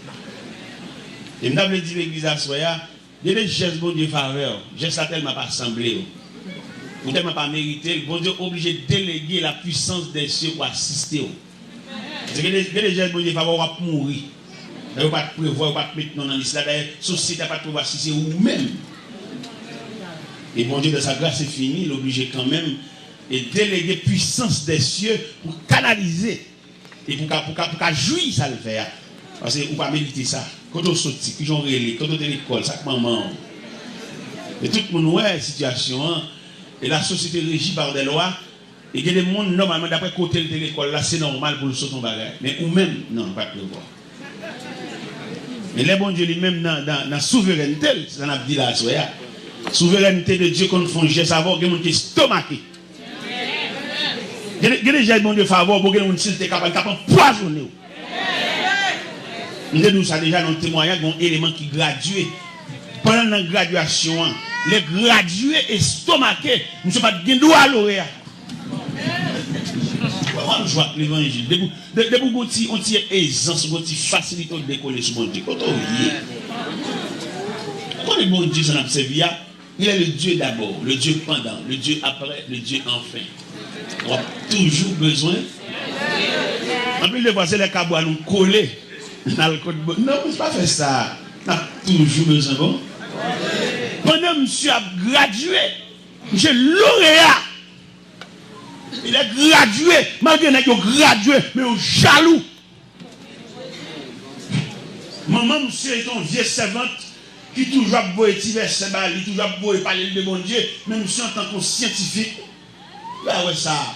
Et nous avons dit l'église à Soya, il y a des gestes bon Dieu faveur, gestes à tellement pas semblé. Ou tellement pas mérité, bon Dieu est obligé de déléguer la puissance des cieux pour assister. Parce que les gestes bon Dieu faveur vont mourir. Vous ne pouvez pas prévoir, pas mettre dans l'islam. La société n'a pas de pouvoir si c'est vous-même. Et bon Dieu, de sa grâce, c'est fini. Il est obligé quand même de déléguer puissance des cieux pour canaliser. Et pour jouir, ça le fait. Parce que vous ne pouvez pas mériter ça. Quand on sortit, quand on relève, quand on est à l'école, ça maman. Et tout le monde voit la situation. Et la société régie par des lois. Et il y a des gens, normalement, d'après côté de l'école, là, c'est normal pour le sauter en bagage. Mais ou même, non, pas de le voir. Mais les bons Dieu lui-même dans la souveraineté, c'est ce qu'on a dit là, souveraineté de Dieu qu'on fait geste avant, il y a des gens qui sont stomaqués. Il y a des gens qui ont faveur pour que les gens qui sont capables de poisonner. Nous avons ça déjà dans le témoignage, il y a un élément qui gradué. Pendant la graduation, les gradués estomaqués ne sont pas de droit à lauréat. Comment nous jouons avec l'évangile? Depuis qu'on tire aisance, qu'on tire facilité de décoller sur mon Dieu. Quand le bon Dieu s'en a servi, il est le Dieu d'abord, le Dieu pendant, le Dieu après, le Dieu enfin. On a toujours besoin. En plus, de voir, c'est les cabois nous coller dans le code. Non, on ne peut pas faire ça. On a toujours besoin. Bon? Pendant que monsieur a gradué, monsieur lauréat. Il est gradué, malgré qu'il est gradué, mais il est jaloux. Maman, monsieur est une vieille servante qui toujours a beau étirer ses balles, qui toujours a beau parler de bon Dieu, mais monsieur en tant que scientifique, là ouais ça.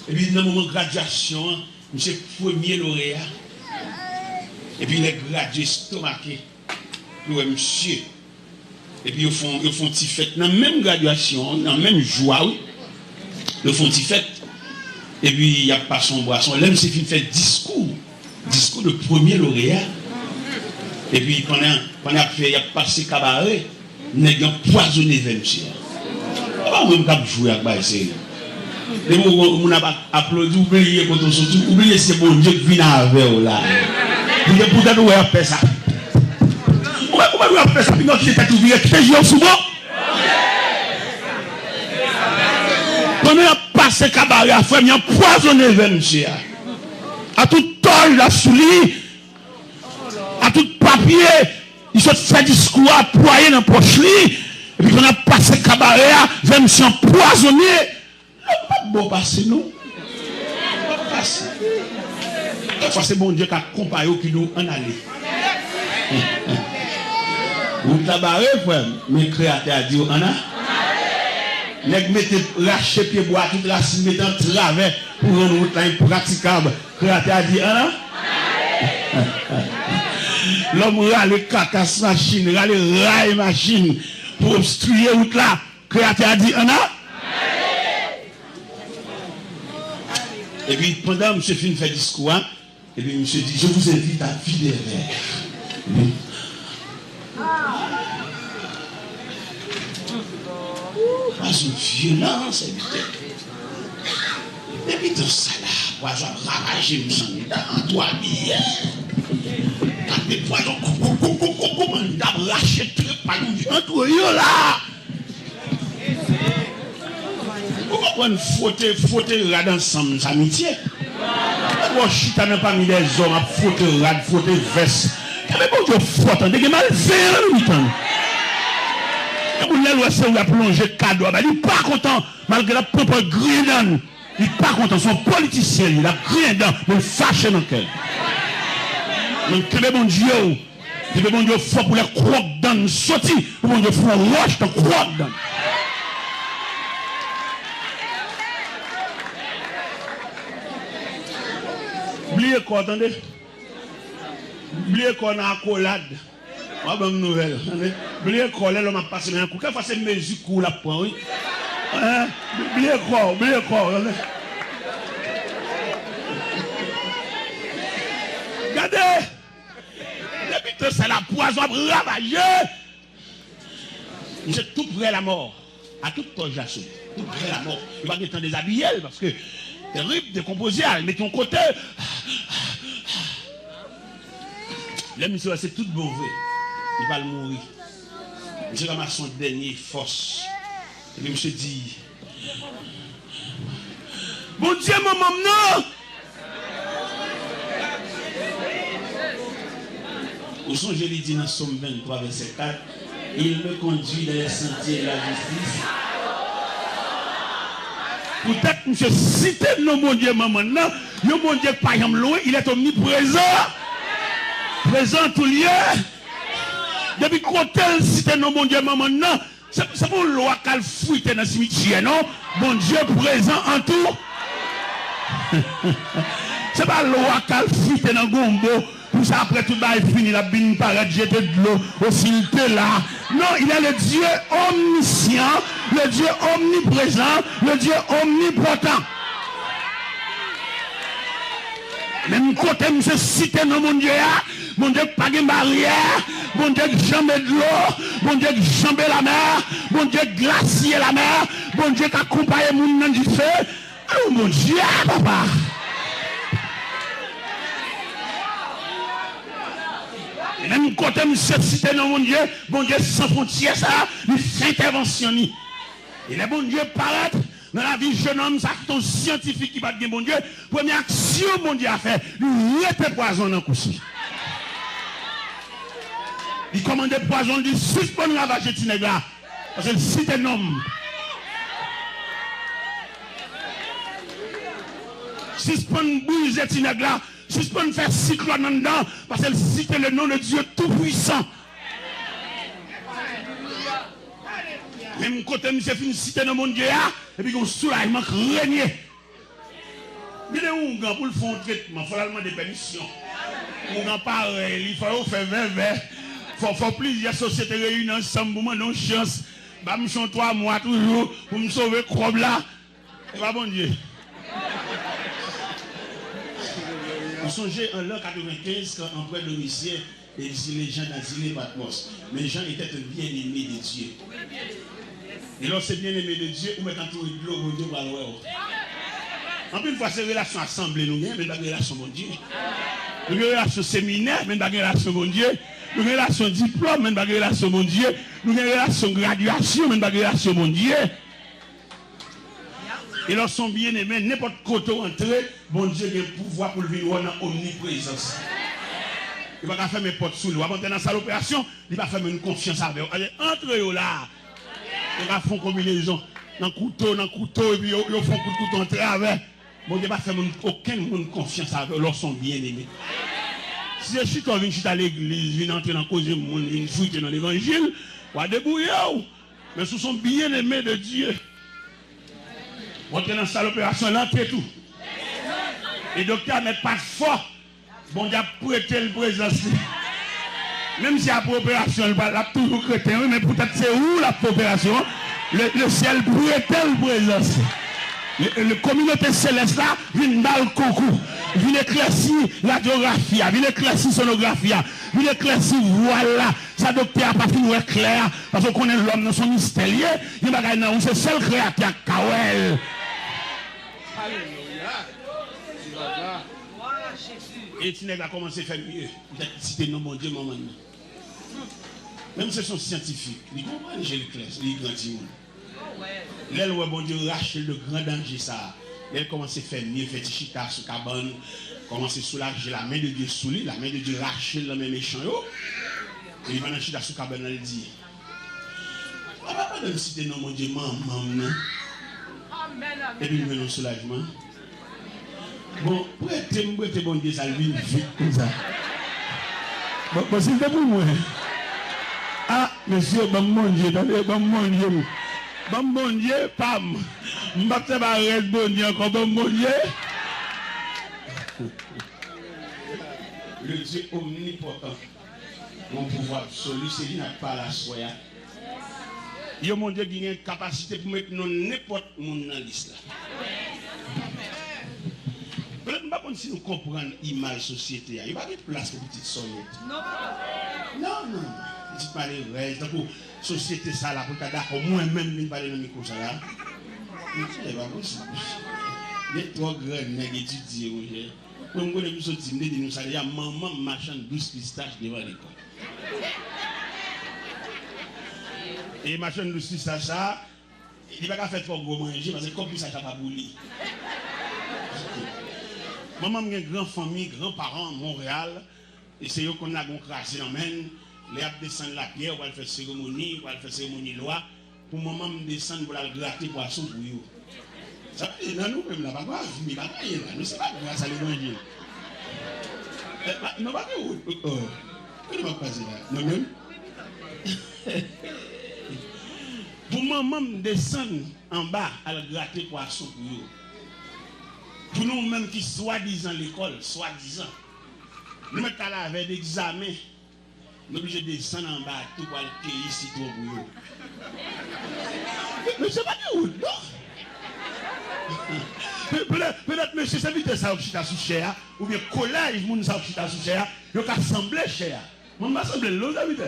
Et puis dans le moment de graduation, monsieur premier lauréat. Et puis il est gradué stomaqué. Oui, monsieur. Et puis ils font une petite fête dans la même graduation, dans la même joie, oui. Ils font une petite fête. Et puis il n'y a pas son boisson. Là, monsieur fait discours de premier lauréat. Et puis pendant il a passé cabaret, il a poisonné vers monsieur. Pas même cap jouer avec baïsé. Les gens on a applaudi, oublié quand on sortit, oublié c'est bon Dieu qui vient avec là. Pour nous faire ça. Comment nous faire ça? Puis nous qui tout viré, qui jouer souvent. Pendant il a passé cabaret, à faire, il a poisonné vers monsieur. À tout toile la soulier, à tout papier, il se fait discours à ployer dans la poche. Et puis on a passé cabaret, vers monsieur empoisonné. Pas bon passer, non? Pas passer. Parfois c'est bon Dieu qui a comparé qui nous en allait. Vous tabarez, frère, mais créateur a dit, on a. Nèg mettez lâcher pied bois toute la cime mettant travers pour rendre route là praticable. Créateur a dit, on a. L'homme râle cacasse machine, râle rail machine pour obstruer route là. Créateur a dit, on a. Et puis pendant que M. Fin fait discours, et puis M. dit, je vous invite à vider les verres. Pas une violence, et puis tout ça là, poison ravagé, me semble, dans toi bien. Quand les poisons, comment on a lâché tout le palais, entre eux là. Pourquoi on faute rad ensemble, ça nous tient? Pourquoi chita n'a pas mis les hommes à faute rad, faute veste? Mais bon, tu faute, on est mal fait, nous. Et vous l'avez c'est où il a plongé cadeau. Il n'est pas content, malgré la propre grille. Il n'est pas content, son politicien, il a rien dedans, mais il fâche dans le cœur. Donc, quel bon Dieu, quel bon Dieu fort pour les crocs dans sorti, pour bon Dieu fort roche dans crocs dans. Oubliez quoi, attendez? Oubliez qu'on a accolade. On va une nouvelle. Oubliez quoi, là, on m'a passé un coup. Quelle fois c'est mesure coup la point, oui? Oubliez quoi, oubliez quoi. Regardez! Depuis que c'est la poison ravagée, j'ai tout près à la mort. À toute conjugation. Tout près à la mort. Il va être déshabillé parce que terrible, décomposé, mais ton côté. Là, monsieur, c'est tout mauvais. Il va le mourir. Monsieur ramasse son dernier force. Et puis, monsieur dit, bon Dieu, maman, non! Au son, je l'ai dit dans Somme 23, verset 4, il me conduit dans les sentiers de la justice. Peut-être, monsieur, cité non, mon Dieu, maman, non. Le mon Dieu, par exemple, loin, il est omniprésent. Présent tout lieu. Depuis qu'on tel cité non, mon Dieu, maman, non. C'est pour loi qu'elle fouille dans le cimetière, non? Mon Dieu présent en tout. C'est pas loi qu'elle fouille dans le gombo. Pour ça, après tout est fini, la bine paraît jeter de l'eau aussi il était là. Non, il est le Dieu omniscient, le Dieu omniprésent, le Dieu omnipotent. Même côté, monsieur, cité dans mon Dieu, mon Dieu, pas de barrière, mon Dieu, jamais de l'eau, mon Dieu, jamais la mer, mon Dieu, glacier la mer, mon Dieu, qui accompagne mon nom du feu. Oh mon Dieu, papa. Même côté, monsieur, cité dans mon Dieu, bon Dieu, sans frontières, ça, il fait intervention. Il est bon Dieu paraître. Dans la vie jeune homme, ça c'est un scientifique qui va dire bon Dieu. Première action, mon Dieu a fait, il était poison dans le coucher. Il commandait poison, il dit suspend la vache de Tinegla. Parce que c'est un homme. Suspend bouille de Tinegla. Suspend faire cyclone en dedans. Parce que c'est le nom de Dieu tout-puissant. Même côté, monsieur fin cité dans mon Dieu, et puis qu'on soulagement régné. Il est où pour le fond traitement, il faut demander permission. On n'a pas il faut faire vert. Il faut plusieurs sociétés réunies ensemble pour me donner une chance. Je me chante 3 mois toujours pour me sauver crobe là. Et pas bon Dieu. Vous songez en l'an 95 quand en près de Domicile, et les gens d'Azilé Patmos. Mais les gens étaient bien-aimés de Dieu. Et lorsque c'est bien-aimé de Dieu, vous mettez entouré de l'eau, bon Dieu va l'ouer. En plus, une fois, c'est relation assemblée, nous avons une relation bon Dieu. Nous avons une relation séminaire, mais nous avons une relation bon Dieu. Nous avons une relation diplôme, mais nous avons une relation bon Dieu. Nous avons une relation graduation, mais nous avons une relation bon Dieu. Et lorsque sont bien-aimés, n'importe côté entrer, bon Dieu a le pouvoir pour le vivre en omniprésence. Il ne va pas faire mes portes sous lui. Il va monter dans sa opération, il va faire une confiance avec eux. Entre eux là. Ils va faire une combinaison. Dans le couteau, et puis ils font un couteau en travers. Bon Dieu va faire aucun monde confiance avec eux. Ils sont bien-aimés. Si je suis convaincu à l'église, je viens entrer dans la cause du monde, je suis dans l'évangile, on va débrouiller. Mais ce sont bien-aimés de Dieu. On entre dans sa opération, l'entrée tout. Et docteur n'est pas fort. Bon Dieu a prêté le présence. Même si après l'opération, il va toujours chrétien, mais peut-être c'est où la opération? Le ciel prêtait le présence. La communauté céleste là, vient dans le concours. Vient éclaircir la géographie, vient éclaircir la sonographie, vient éclaircir voilà. Ça docteur n'a pas fini clair, parce qu'on connaît l'homme dans son mystérieux. Il va gagner, c'est le seul créateur Kawel. Et Tineg a commencé à faire mieux. Vous êtes cité non mon Dieu, maman. Même si c'est scientifique, ils comprennent j'ai le classe, les grands timons. Là, le bon Dieu rachète le grand danger ça. Elle commence à faire mieux, fait chica sous cabane, commence à soulager la main de Dieu sous lui, la main de Dieu rachète le même méchant. Et il va dans chica sous cabane, elle dit. Papa, même si tu es non, mon Dieu, maman. Et puis, nous avons un soulagement. Bon, pour être bon Dieu, ça lui vite comme ça. Bon, c'est pour moi. Ah, monsieur, bon Dieu, bon Dieu. Bon Dieu, pam. Je vais bon Dieu encore, bon Dieu. Le Dieu omnipotent, mon pouvoir absolu, c'est lui qui n'a pas la soya. Il y a mon Dieu qui a une capacité pour mettre n'importe où dans la liste. Peut-être que si nous comprenons l'image de la société, il n'y a pas de place pour petite soyette. Non. Petite malheureuse, donc la société, ça là, pour que d'accord, moi-même, je ne parle pas de micro, ça là. C'est pas possible. Il y a trois grands nègres étudiés. Quand on est sorti, on dit nous ça, il y a maman machin 12 pistaches devant l'école. Et machin 12 pistaches ça, il va pas faire pour gros manger parce que comme ça pas bouli. Maman a une grande famille, grands-parents à Montréal, et c'est eux qu'on a craché dans main, les a descendre la pierre, on va faire cérémonie, loi, pour maman me descendre pour la gratter poisson pour eux. Ça veut dire, nous, même là, pas grave, mais pas grave, nous, c'est pas grâce à l'évangile. Non, pas grave. Comment va passer là? Non, même. Pour maman me descendre en bas, à la gratter poisson pour eux. Pour nous-mêmes qui soi-disant l'école, soi-disant, nous mettons là avec l'examen, nous sommes obligés de descendre en bas, tout pour le pays ici, tout pour eux. Mais c'est pas de route, non? Peut-être monsieur ça veut dire ça chita sous cher ou bien collège moun ça chita sous cher yo ka semblé cher mon m'a semblé l'autre habité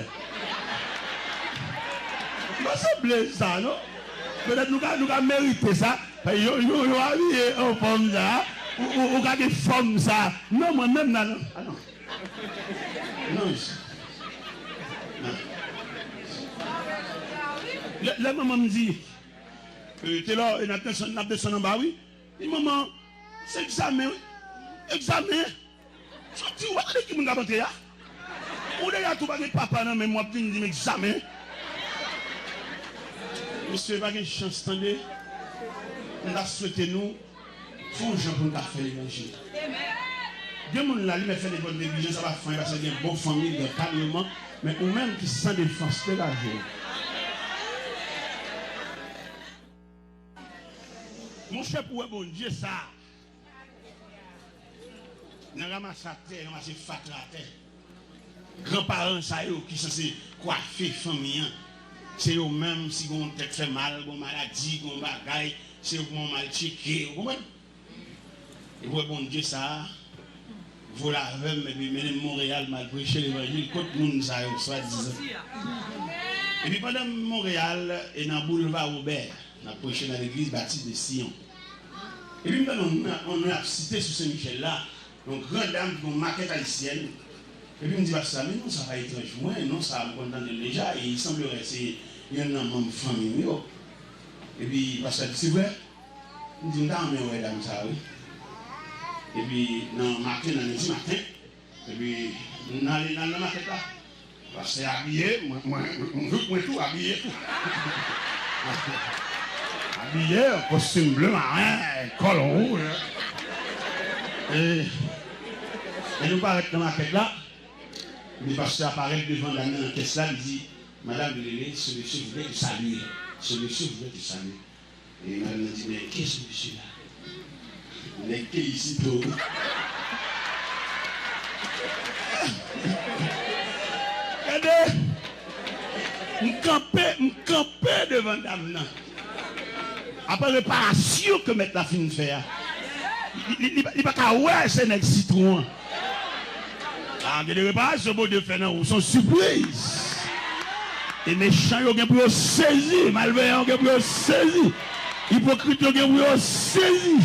m'a semblé ça non peut-être nous ka mériter ça yo habillé en forme ça ou ka des forme ça non moi même non ah non la maman me dit t'es là, il a descendu en bas, oui. Et maman, c'est examen, oui. Examen. Tu vois qui m'a montré là? Ou d'ailleurs, tout va être papa, non, mais moi, je dis examen. Monsieur, pas de chance, attendez. On a souhaité nous, faut que j'en pour faire l'évangile. Dieu m'a dit, il fait des bonnes négligences, ça va faire, parce qu'il y a une bonne famille, de calmement, mais ou même qui sans défense, c'est la joie. Mon chef, pour bon Dieu, ça. Nous ramassons la terre, nous ramassons la terre. Grands-parents, ça y est, qui sont censés coiffer famille. C'est eux-mêmes, si on tête fait mal, on maladie, on bagaille, c'est eux qui ont mal checké. Vous comprenez? Et pour bon Dieu, ça. Vous l'avez, mais puis mener Montréal, mal prêcher l'évangile, contre le monde, ça y est, soi-disant. Et puis pendant Montréal, et dans le boulevard Robert, on a prêché dans l'église baptiste de Sion. Et puis on a cité sur Saint-Michel là, donc grande dame qui ont maquette haïtienne. Et puis on dit, ça, mais non, ça va être étrange. Moi, non, ça me contente déjà. Et il semblerait que c'est un membre de famille. Et puis, parce que c'est vrai, on dit, non, mais ouais, dame, ça, oui. Et puis, dans le matin, dans le matin, et puis, on allait dans la maquette là. Parce que c'est habillé, moi tout, habillé tout. Habillé, costume bleu marin, col rouge. Et nous parlons dans la maquette là. Le pasteur apparaît devant la main en caisse là, il dit, Madame Lélé, ce monsieur voulait te saluer. Ce monsieur voulait te saluer. Et madame dit, mais qui est ce monsieur là? Il est qui ici tout? Regardez, je campais devant dame là. Après réparation que mettre la fin de faire. Il n'y a pas qu'à ouais, c'est un citron. Ah, des réparations pour de faire ou sont surprises. Et méchants, ils ont pour saisir. Malveillants, ils ont pour saisir. Hypocrites, ils ont pour saisir.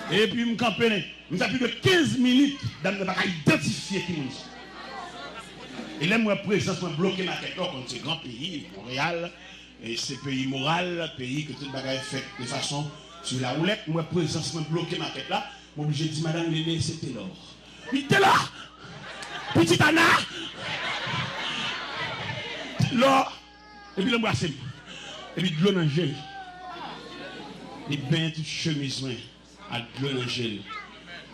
Et puis, je me campagne. Je plus de 15 minutes dans le bagage identifier qui nous. Et là, moi, présence, moi, bloqué ma tête contre ce grand pays, Montréal, et ce pays moral, pays que tout le bagage est fait de façon sur la roulette. Moi, présence, moi, bloqué ma tête là. Moi, j'ai dit, Madame Lélé, c'était l'or. Il était là. Petite Anna. là, et puis l'embrasser. Et puis de l'eau dans le gel. Il bain toute chemise à de l'eau dans le gel.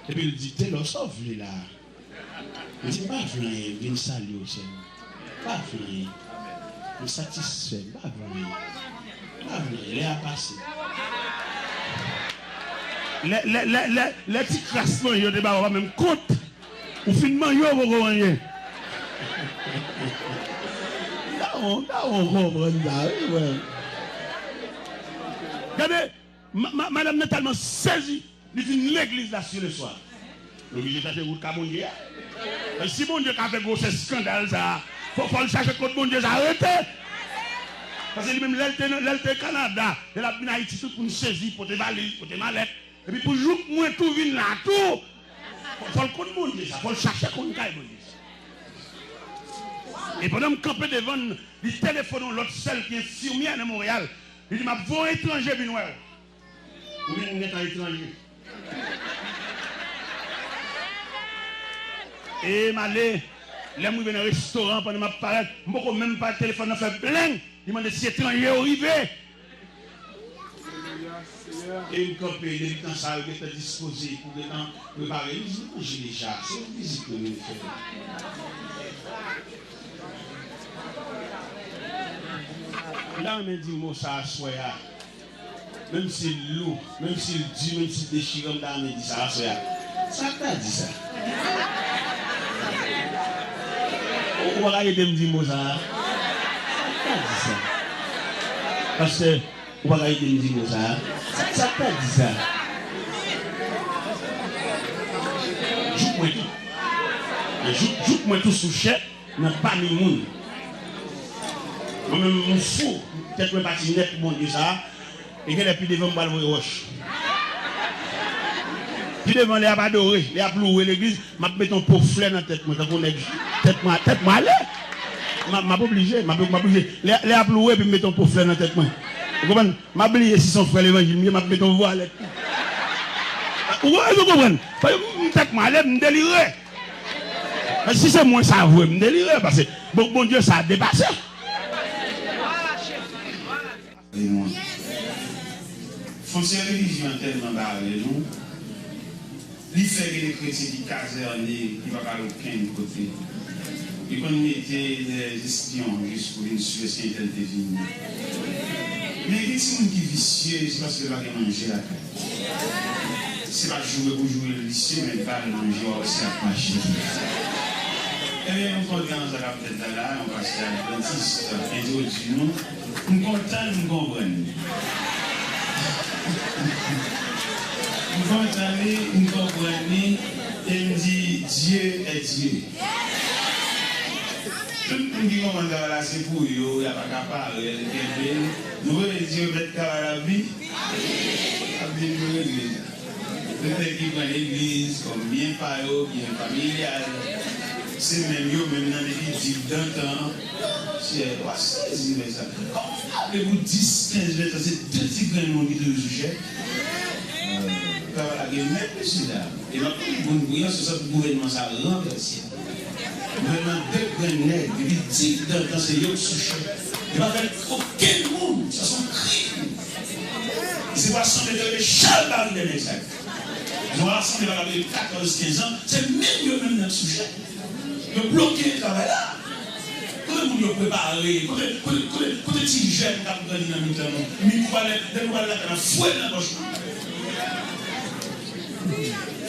Et puis il dit, t'es là, sauve-le là. Il dit, pas rien, viens saluer au Seigneur. Pas rien. Je suis satisfait, pas rien. Pas rien, il est à passer. Les petits classements, ils ont même compte. Ou finalement, ils ont rien. On comprend ça. Regardez, madame n'est tellement saisie, il fait l'église là sur le soir. L'obligé de chercher route Kabondier. Si mon Dieu a fait gros scandale, ça, il faut le chercher contre mon Dieu, ça arrête. Parce que lui-même, l'Elte Canada, il a bien Haïti, tout pour nous saisir, pour tes valises, pour tes mallettes. Et puis pour jouer moins tout vient là, tout. Il faut le contre mon Dieu, ça, il faut le chercher contre mon Dieu. Et pendant que je campais devant, il téléphone l'autre seul qui est infirmière de Montréal. Il dit, ma bon étranger, Binoël. Ou bien, on est un étranger. Et m'aller, là, je vais dans un restaurant pendant ma parade, je ne peux même pas le téléphone, faire plein. Il m'a dit, si étranger arrivé. Et une copie de temps, ça a été disposé pour le temps préparer. J'ai déjà, c'est une visite que nous faisons. Là, on me dit, moi, ça a soya. Même si lourd, même s'il dit, même s'il déchire, là, on me dit, ça a soya. Ça t'a dit ça. On va aider me dire, moi, ça. Ça t'a dit ça. Parce que, on va aider me dire, moi, ça. Ça t'a dit ça. Joue-moi tout sous chèque, n'a pas mis moun. Moi-même, mon fou, peut-être que je suis net pour mon Dieu ça. Et que depuis devant moi, je roche. Puis devant les abadorés, les aploués l'église, je mets ton pot fleur dans la tête. Tête moi, allez. Je ne suis pas obligé. Les aploués, puis je mets ton pot fleur dans la tête. Vous comprenez? Je suis obligé si son frère l'évangile, je mets ton voix à l'aide. Vous comprenez? Tête moi, allez, je me délirer. Mais si c'est moi, ça vous me délirer. Parce que bon Dieu, ça a dépassé. Foncière religion tellement barrée, nous. Il fait que les chrétiens qui casernent, qui ne vont pas à aucun côté. Ils vont mettre des espions juste pour une situation telle divine. Mais les gens qui sont vicieux, c'est parce qu'ils ne vont pas manger la tête. Ce n'est pas jouer pour jouer le vicieux, mais pas manger aussi à marcher. Eh bien, on prend dans la tête là, on va se faire un dentiste, introduit nous. Nous comptons, nous comprenons. Nous comprenons, nous comprenons, et nous dit Dieu est Dieu. Tout le monde qui comprend là, c'est pour eux, il n'y a pas qu'à parler. Nous voulons Dieu mettre à la vie. Peut-être qu'ils prennent l'église comme bien parole, bien familial. C'est même eux, même dans l'église d'antan. C'est quoi ça? Avez-vous 10, 15 mètres, c'est deux petits grains qui te sujet. Il y a même plus là. Et là, pour nous, ce gouvernement, ça renverse. Vraiment, deux grains nègres, et puis 10 d'antan, c'est eux sujet. Il va faire aucun monde, ça sont crimes. C'est pas sans mettre les chals dans les exact. Ils ont rassemblé par 14-15 ans, c'est même eux même dans le sujet. Ils ont bloqué le travail là. Comment vous avez préparé? Quand les petits jeunes qui ont gagné dans le temps, ils ont fouet dans la poche.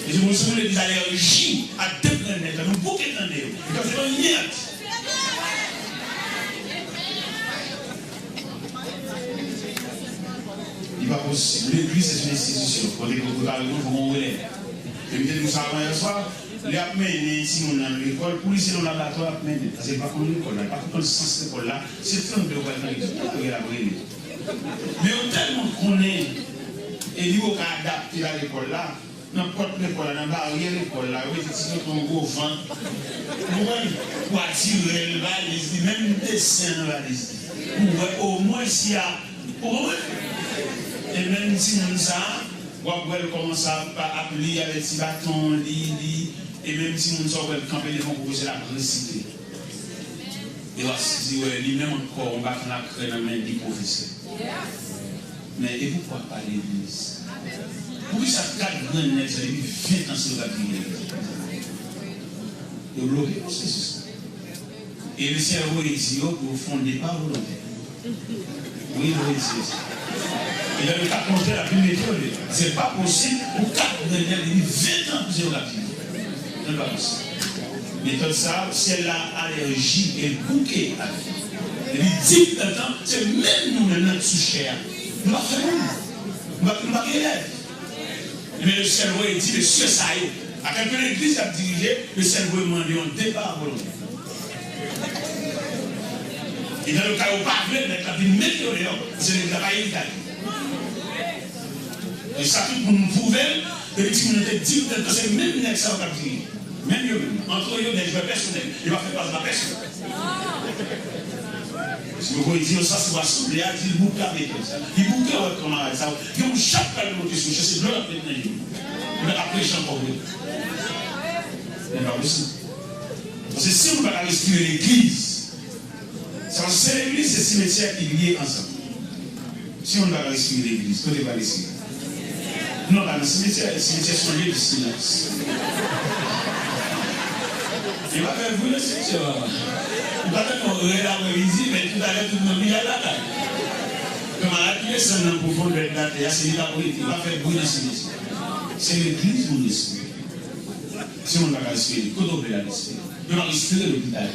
Et je me souviens des allergies à deux planètes, à nous bouquer dans les yeux. Parce que c'est pas une merde. Il n'est pas possible. L'église, c'est une institution. Quand on prépare le monde, on relève. Et peut-être que nous savons hier soir. Les amenés, si on a l'école, pour ici, on a la laboratoire, parce que pas comme l'école, pas comme le sens de l'école là, c'est tout de l'école là, mais on tellement connaît, et il faut adapter à l'école là, n'importe l'école là, dans la barrière l'école là, oui, c'est un gros vent, pour attirer le valise, même le dessin dans la valise, au moins s'il y a, et même si on a ça, on va commencer à appeler avec ses bâtons, et même si nous sommes camper devant pour la réciter. Et si lui-même encore, on va faire la crème dans la main du professeur. Mais et pourquoi pas l'église? Pourquoi ça 4 grands nègres, ça dit 20 ans sur la vie? Ils bloquent le processus. Et le cerveau est dit, vous fondez pas volontaire. Oui, oui, c'est ça. Et dans le cas contraire, la première méthode, ce n'est pas possible pour 4 grands nègres, il dit 20 ans sur la vie. Ce n'est pas possible. Méthode ça, si elle a allergie, elle bouquet à la vie. Elle dit 10 ans, c'est même nous maintenant sous chair. Nous ne faisons pas. Nous ne faisons pas. Mais le cerveau est dit, monsieur Saïd, à quelqu'un l'église a dirigé, le cerveau est demandé un départ volontaire. Et dans le cas où pas vrai, la vie météorique, c'est le travail italien. Et ça tout pour nous prouver que les petits communautés disent que c'est même les ça va dire. Même eux, entre eux, des joueurs personnels, il va faire pas de la personne. Si vous voyez dire ça, c'est assemblée, il dit boucle avec ça. Il boucle avec comment ça. Il y a chaque cas de montée sur c'est de l'autre maintenant. Il va après champ pour vous. C'est pas possible. Parce que si on va respirer l'église, c'est l'église et le cimetière qui lient ensemble. Si on va respirer l'église, tout est pas respirer. Non, dans le cimetière, les cimetières sont liés de silence. Il va faire vous le cimetière. Il va faire qu'on aurait l'après-midi, mais tout à l'heure, tout le monde est à la taille. Comme à la pièce, c'est un profond de la terre, c'est la politique. Il va faire bruit dans le cimetière. C'est l'église où on respire. Si on va respirer, quand on va respirer, on va respirer l'hôpital.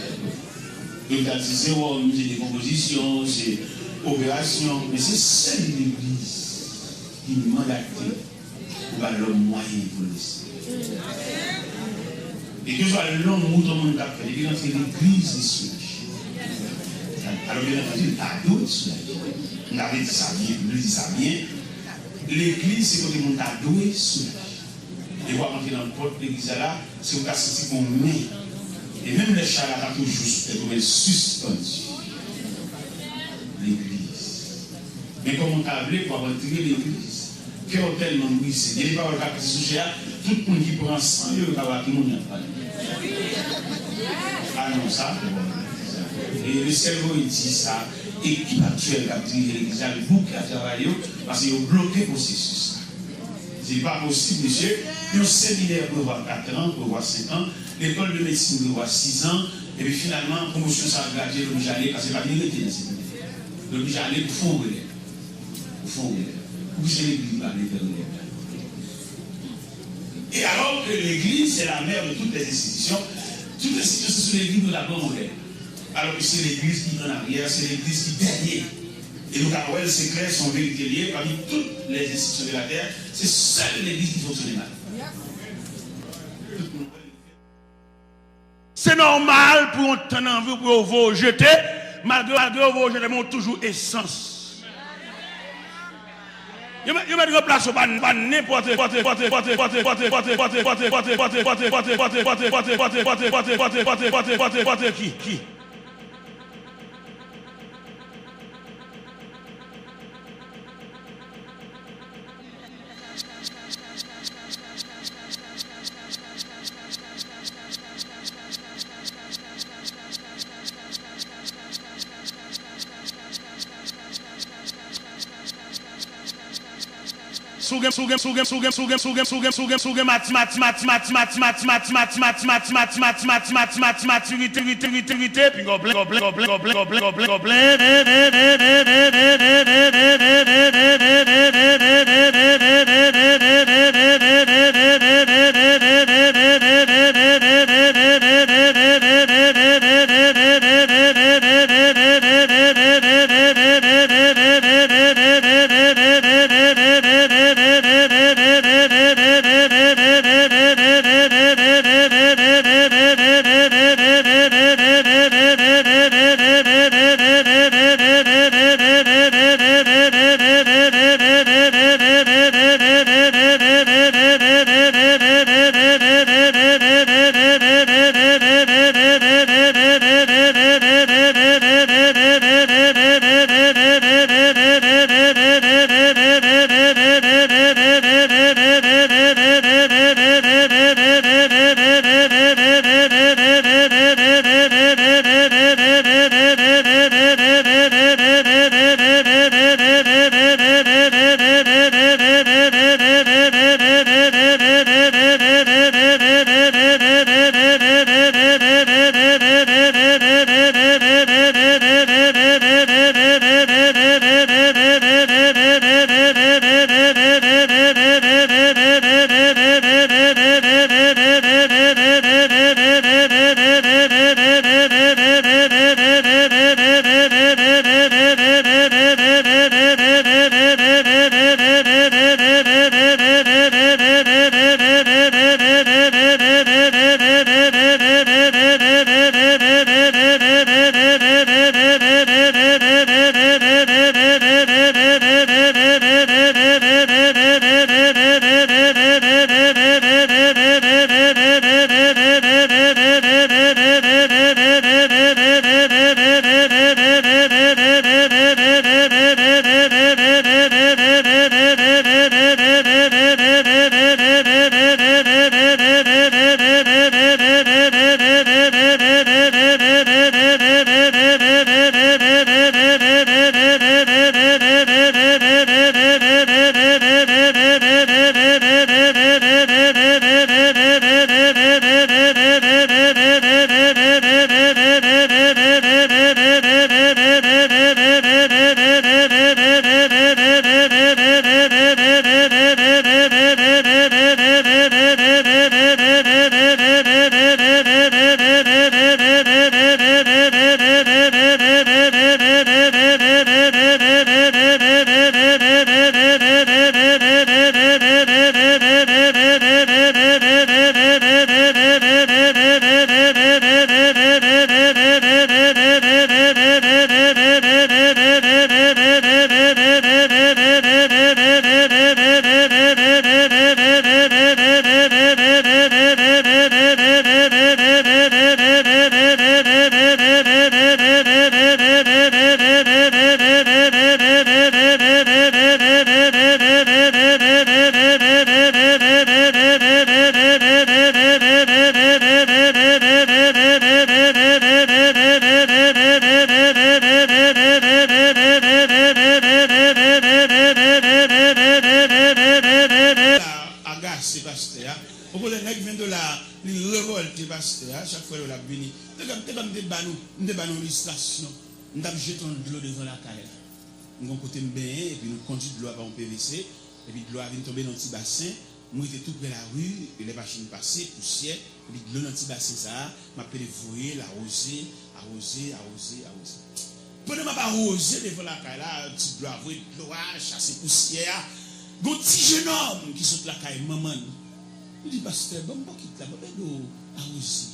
L'hôpital, c'est zéro, c'est décomposition, c'est opération, mais c'est seule l'église qui mandaté pour avoir le moyen pour le respirer. Et que ce soit le long mouton monde a fait, il y a l'église de soulage. Alors bien entendu, l'ado est soulagé. On avait dit ça bien, on dit ça bien. L'église, c'est quand le monde ado est soulagé. Et voir rentrer dans le porte de l'église là, c'est au cas senti qu'on met. Et même les chats là, toujours suspendu. L'église. Mais comme on t'a appelé pour rentrer l'église, cœur tellement brisé, il n'y a pas de sujet là, tout le monde qui prend 100 euros, il va voir tout le monde a parlé. Ah non, ça, et le cerveau il dit ça, équipe actuelle qui a dirigé l'église, il beaucoup à travailler parce qu'ils ont bloqué le processus. Ce n'est pas possible, monsieur. Un séminaire pour voir 4 ans, pour voir 5 ans, l'école de médecine pour voir 6 ans, et puis finalement, promotion ça a gradué, l'oblige aller, parce que c'est pas bien été dans cette année. L'oblige aller pour fond relais. Pour fond relais. Pour que l'église va aller vers le. Et alors que l'église, c'est la mère de toutes les institutions ce sont les églises de la bonne modèle. Alors que c'est l'église qui est en arrière, c'est l'église qui est derrière. Et donc, alors, ces secrets sont vérifiés parmi toutes les institutions de la terre. C'est seule l'église qui fonctionne mal. C'est normal pour un tenant pour vous jeter, malgré vous jeter, mais toujours essence. Il m'a dit place au pas n'importe qui. cassé pasteur. Au bout d'un mec vient de là, il révolte pasteur. Chaque fois il a béni. C'est comme des banons illustration. Nous avons jeté de l'eau devant la caille. Nous avons côté baigner et puis nous conduisons de l'eau avant PVC. Et puis de l'eau vient tomber dans un petit bassin. Nous étions tout près de la rue, et les machines passaient, poussière, et puis de l'eau dans un petit bassin, ça, m'a appelé voyer, l'arroser. Pendant que je arrosé devant la caille, là, tu dois avoir de l'eau, chasser poussière. Un petit jeune homme qui saute la caille, maman. Il dit, pasteur, bon, bon, quitte là, bon, ben, arroser.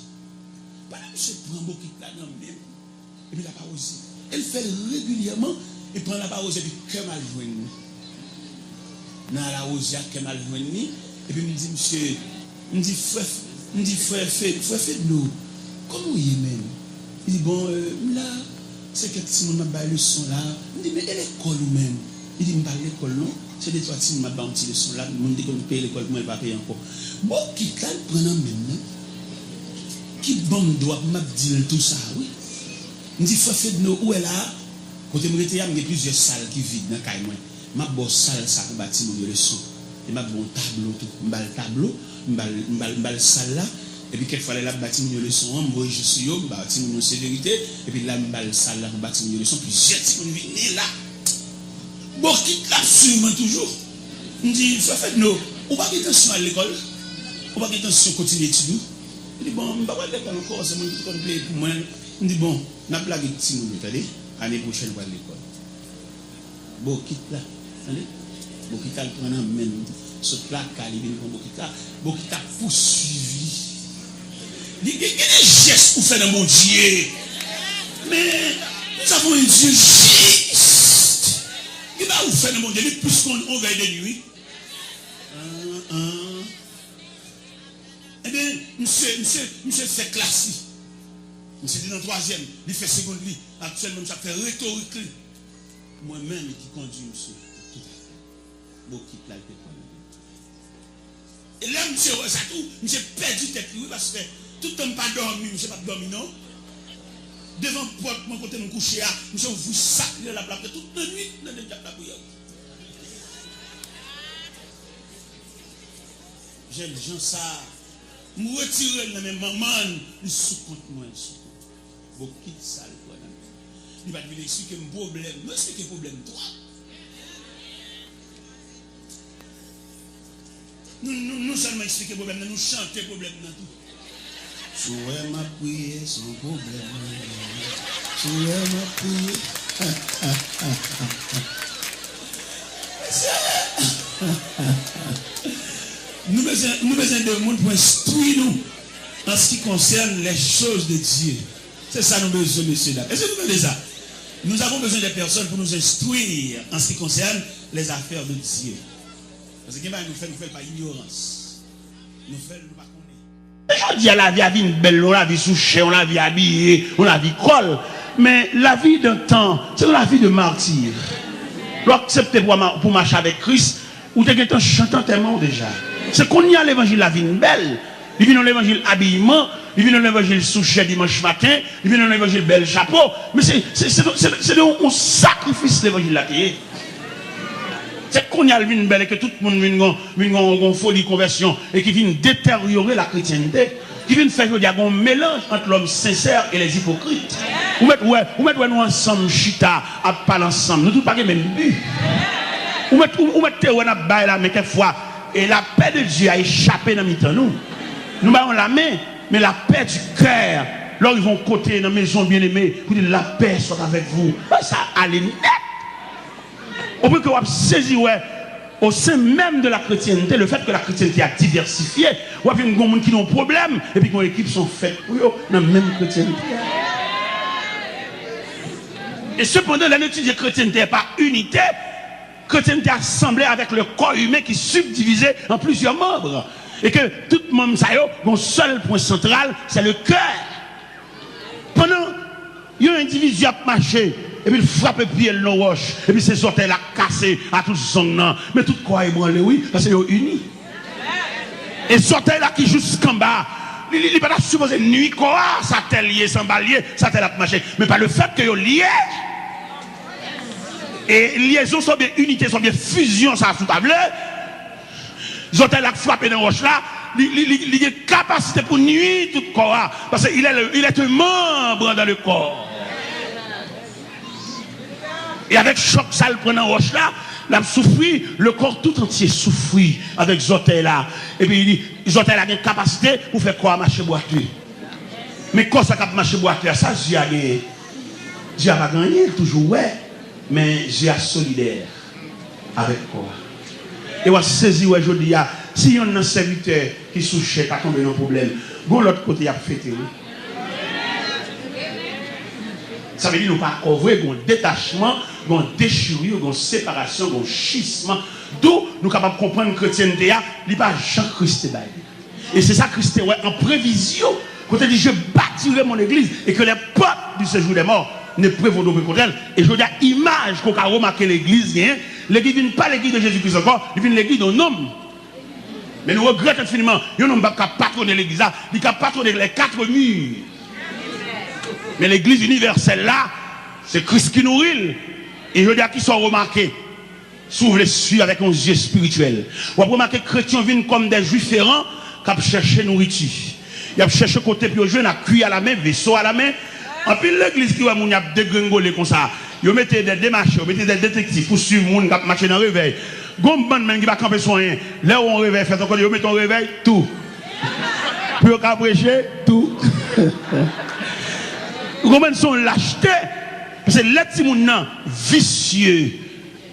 Pendant que je prends un bon quitte là, non, même. Et puis, il n'a pas arrosé. Elle fait régulièrement, et prend la arrosé, et puis, que mal joué. Dans la rosière, que mal joué. Et puis, il me dit, monsieur, il me dit, frère, fait de l'eau. Comment il est même? Il dit, bon, là, c'est que si on m'a le son là, il dit, mais l'école ou même? Il dit, je ne parle pas l'école, non? C'est des fois, si on m'a le son là, on dit qu'on paye l'école, moi, je ne vais pas payer encore. Bon, qui là, le prend même, qui bon doit m'a dit tout ça, oui? Il dit, frère, fait de l'eau, où est là? Quand je me il y a plusieurs salles qui vident dans le caille. Je vais salle ça pour bâtir mon leçon. Et je vais bon tableau, tout. Je vais salle là. Et puis, quelquefois, là, je bâtis mon leçon. Je vais juste yo, je bâtis mon sécurité. Et puis là, je vais salle là pour bâtir mon leçon. Puis, j'ai dit, je vais là. Bon, qui là, sûrement toujours. Je dis, frère, non. On va quitter attention à l'école. On va quitter attention à continuer d'étudier. Je dis, bon, je ne vais pas l'école encore. C'est mon petit complet pour moi. Je dis, bon, je vais blaguer petit monde. L'année prochaine, je vais à l'école. Bon, quitte là. Bokita le prend en main, ce plaque, il vient pour Bokita. Bokita poursuivi. Il y a des gestes pour faire dans mon Dieu. Mais nous avons un Dieu juste. Il va vous faire dans mon Dieu, puisqu'on veille de nuit. Eh bien, monsieur fait classe. Monsieur dit dans le troisième, il fait seconde lit. Actuellement, ça fait rhétorique. Moi-même qui conduis, monsieur. Beaucoup de et là, monsieur, ça tout, monsieur perdu tête, oui, parce que tout le temps pas dormi, monsieur pas dormi, non? Devant porte, mon côté, mon coucher, monsieur, vous sacrez la plaque toute la nuit, dans le diable la prière. J'aime gens ça, me retirer dans mes mamans, ils sous-comptent moi, ils sous-comptent. Beaucoup de ça, il va venir expliquer un problème, mais c'est quel problème, toi? Nous seulement expliquer le problème, nous chanter le problème dans tout. Souhait ma prière, son problème. Souhait ma prière. Nous besoin de monde pour instruire nous en ce qui concerne les choses de Dieu. C'est ça nous besoin, messieurs. Est-ce que vous voulez ça? Nous avons besoin de personnes pour nous instruire en ce qui concerne les affaires de Dieu. Parce que nous faisons par ignorance. Nous faisons pas connaître. Je dis à la vie, une belle, on la vie souchée, on la vie habillée, on la vie colle. Mais la vie d'un temps, c'est la vie de martyr. L'accepter pour marcher avec Christ, ou t'es quelqu'un chantant tellement déjà. C'est qu'on y a l'évangile, la vie une belle. Il vient dans l'évangile habillement, il vient dans l'évangile souché dimanche matin, il vient dans l'évangile bel chapeau. Mais c'est un sacrifice l'évangile là qui est. C'est qu'on y a une belle et que tout le monde vient en folie conversion et qui vient détériorer la chrétienté, qui vient faire un mélange entre l'homme sincère et les hypocrites. Vous mettez nous ensemble, chita, à parler ensemble, nous tous pas le même but. Vous mettez nous là, mais quelquefois, et la paix de Dieu a échappé dans nous. Nous avons la main, mais la paix du cœur, là ils vont côté dans la maison bien-aimée, pour dire la paix soit avec vous. Ça allait net. Au point que vous avez saisi, au sein même de la chrétienté, le fait que la chrétienté a diversifié, vous avez des gens qui ont un problème, et puis les équipes sont faites pour eux, dans la même chrétienté. Et cependant, la étude de chrétienté n'est pas unité, chrétienté assemblée avec le corps humain qui est subdivisé en plusieurs membres. Et que tout le monde, ça y est, mon seul point central, c'est le cœur. Pendant, il y a un individu a marché, et puis il frappe le pied dans la roche, et puis ses orteils a cassé à tout son nom. Mais tout quoi est branlé, oui, parce qu'ils sont unis. Et ses orteils là qui jusqu'en bas, il n'est pas supposé nuit quoi, ça t'a lié, sans balier, ça t'a marché. Mais par le fait que ils lié. Et liaison sont bien unité, sont bien fusion, ça sous table. Zotel a frappé dans roche là, il a une capacité pour nuire tout le corps, parce qu'il est un membre dans le corps. Et avec choc ça le prend dans roche là, il a souffert, le corps tout entier souffre avec Zotel là. Et puis il dit, Zotel a une capacité pour faire quoi marcher boiteux. Mais quand ça a marché boiteux, ça j'ai gagné. J'ai pas gagné toujours ouais, mais j'ai solidaire avec quoi. Et on saisi ouais je dis si y a un serviteur qui souche pas tomber dans problème, bon l'autre côté il a fêté. Ça veut dire nous pas couvrir un détachement, un déchirure, une séparation, un schisme. D'où nous capables de comprendre que chrétienté il pas Jean-Christ Bail. Et c'est ça Christ ouais en prévision quand il dit je bâtirai mon église et que les portes du séjour des morts ne prévaudront pas contre elle. Et je veux dire image qu'on a remarqué l'église l'église n'est pas l'église de Jésus-Christ encore, il vient l'église d'un homme. Mais nous regrettons infiniment, il n'y a pas patronner l'église là, il n'y a pas patronner les 4 murs. Mais l'église universelle là, c'est Christ qui nourrit. Et je veux dire qu'ils sont remarqués. S'ouvre les yeux avec un yeux spirituel. On va remarquer que les chrétiens viennent comme des juifs errants qui cherchent nourriture. Ils cherchent côté puis ils jouent à cuillère à la main, vaisseau à la main. En plus l'église qui va dégringoler comme ça. Ils mettent des démarches, ils mettent des détectives pour suivre les gens qui marchent dans le réveil. Gomban qui va camper son rien. Là où on réveille, fait encore, ils mettent un réveil, tout. Puis on va prêcher, tout. Gomban sont lâchetés. Parce que les petits gens vicieux.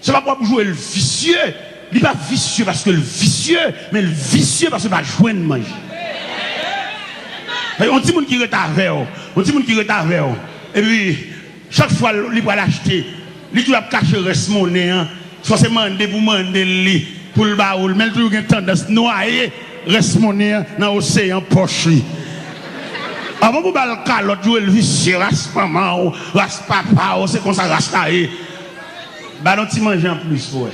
Ce n'est pas pour jouer le vicieux. Il n'est pas vicieux parce que le vicieux, mais le vicieux parce qu'il va jouer de manger. On dit qui retard, on dit qui retard. Et puis, chaque fois, il va l'acheter. Il doit cacher le reste monnaie. Forcément, pour demander pour le baoul. Mais il a tendance à noyer le reste monnaie dans l'océan poche. Avant de faire le calotte, jouer le vicieux, rasse maman, rasse papa, c'est comme ça, rasse taille. Bah, non, tu manges en plus, ouais.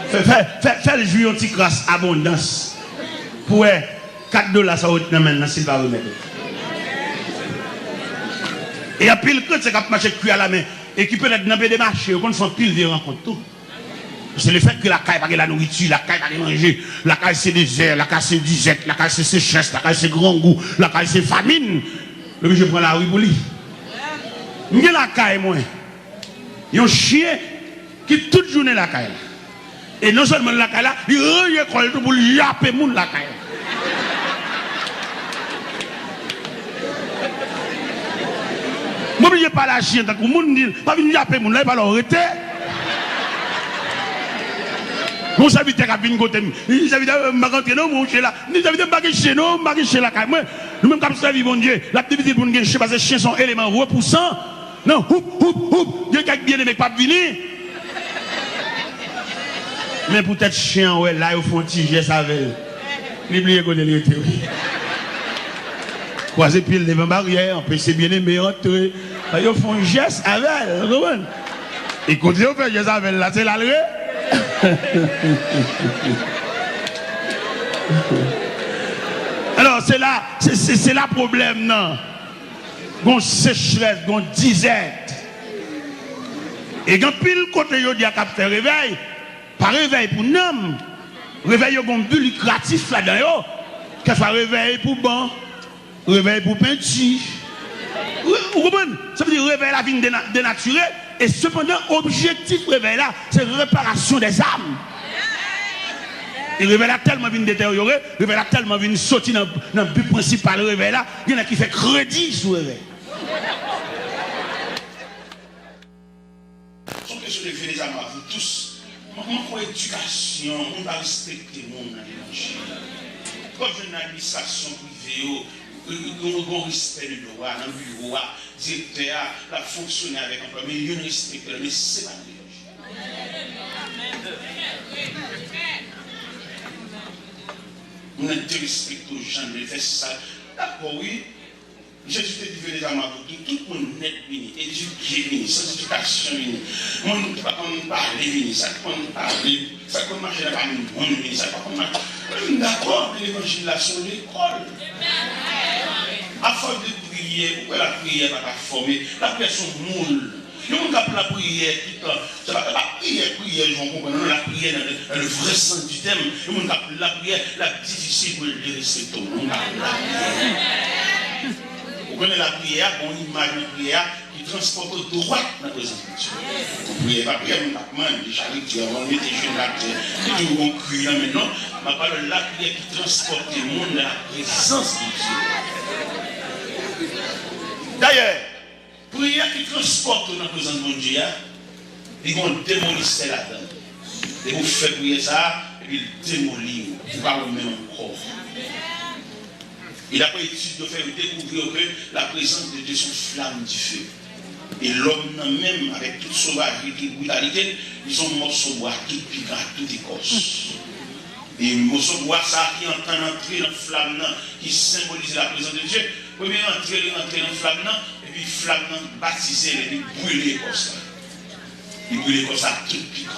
Fais le jouer un petit crasse abondance. Pour $4, ça va être maintenant, s'il va remettre. Et il y a pile que c'est qui marche cuit à la main. Et qui peut être dans des marchés, on fait pile de rencontres tout. C'est le fait que la caille pas la nourriture, la caille pas manger, la caille c'est désert, la caille c'est disette, la caille c'est sécheresse, la caille c'est grand goût, la caille c'est famine. Le je prends la rue pour lui. Je la caille moi. Il y a un chien qui toute journée la caille. Et non seulement la caille là, il récolte pour yapper moun la caille. N'oubliez pas la chienne, tant que moun dit, pas venir yapper moun là, il va l'arrêter. Mon serviteur a bien côté, il serviteur m'a rentré non mon chien là, il serviteur m'a chez nous, m'a chez la caille. Moi, nous même comme servir bon Dieu, l'activité pour nous chez parce que chiens sont éléments repoussants. Non, houp, Dieu qui bien aimé pas venir. Mais peut-être chien ouais là ils font petit geste avec. N'oubliez qu'on est l'été. Croiser pile devant barrière, empêcher bien aimé rentrer. Ils font un geste avec, vous comprenez? Et quand ils font un geste avec là, c'est la loi. Alors c'est là problème non. Gon sécheresse, gon disette. Et quand pile côté yo dit à cap faire réveil, pas réveil pour nom. Réveil yo gon but lucratif là-dedans yo. Qu'elle soit réveil pour bon, réveil pour peinture. Vous comprenez? Ça veut dire réveil la vie dénaturée. Et cependant, objectif réveil là, c'est réparation des âmes. Et réveil là tellement vient détériorer, réveil là tellement vient sortir dans le but principal réveil là, il y en a qui fait crédit sur réveil. Son question de faire des âmes à vous tous. Comment pour éducation, on va respecter le monde dans l'évangile. Comme une administration privée, on respecte le droit dans le bureau, directeur, la fonctionner avec un peu, mais il respecte le mais c'est pas on a été respecté aux gens de faire ça. D'accord, oui. Jésus te dit les âmes à vous, tout le monde net venu, éduqué venu, sans éducation venu. On ne peut pas parler venu, ça ne peut pas parler, ça ne peut pas marcher là-bas, on ne peut pas marcher. D'accord, l'évangile là sur l'école. À force de prier, pourquoi la prière va pas former? La personne moule. Nous avons la prière, c'est pas la prière, je comprends, la prière dans le vrai sens du thème. Nous avons la prière, la difficile pour les respecter. Nous avons la prière. Vous connaissez la prière, on imagine la prière qui transporte droit dans la présence de Dieu. Vous priez pas prière, on a demandé, charité, on met des jeunes là, on crie là maintenant. Ma parole, la prière qui transporte le monde dans la présence de Dieu. D'ailleurs, prière qui transporte dans la présence de Dieu, ils vont démolir celle là-dedans. Et vous faites prier ça, et puis ils démolissent. Vous ne parlez même encore. Il a pas étude de faire découvrir que la présence de Dieu sont flamme du feu. Et l'homme même, avec toute sauvagerie, toute brutalité, ils sont morceaux de bois, tout piquant, toute écorce. Et morceaux de bois, ça qui entend entrer dans la flamme, qui symbolise la présence de Dieu. Vous pouvez entrer dans la flamme, et puis la flamme baptisée, et puis brûler comme ça. Il brûle comme ça, tout piquant.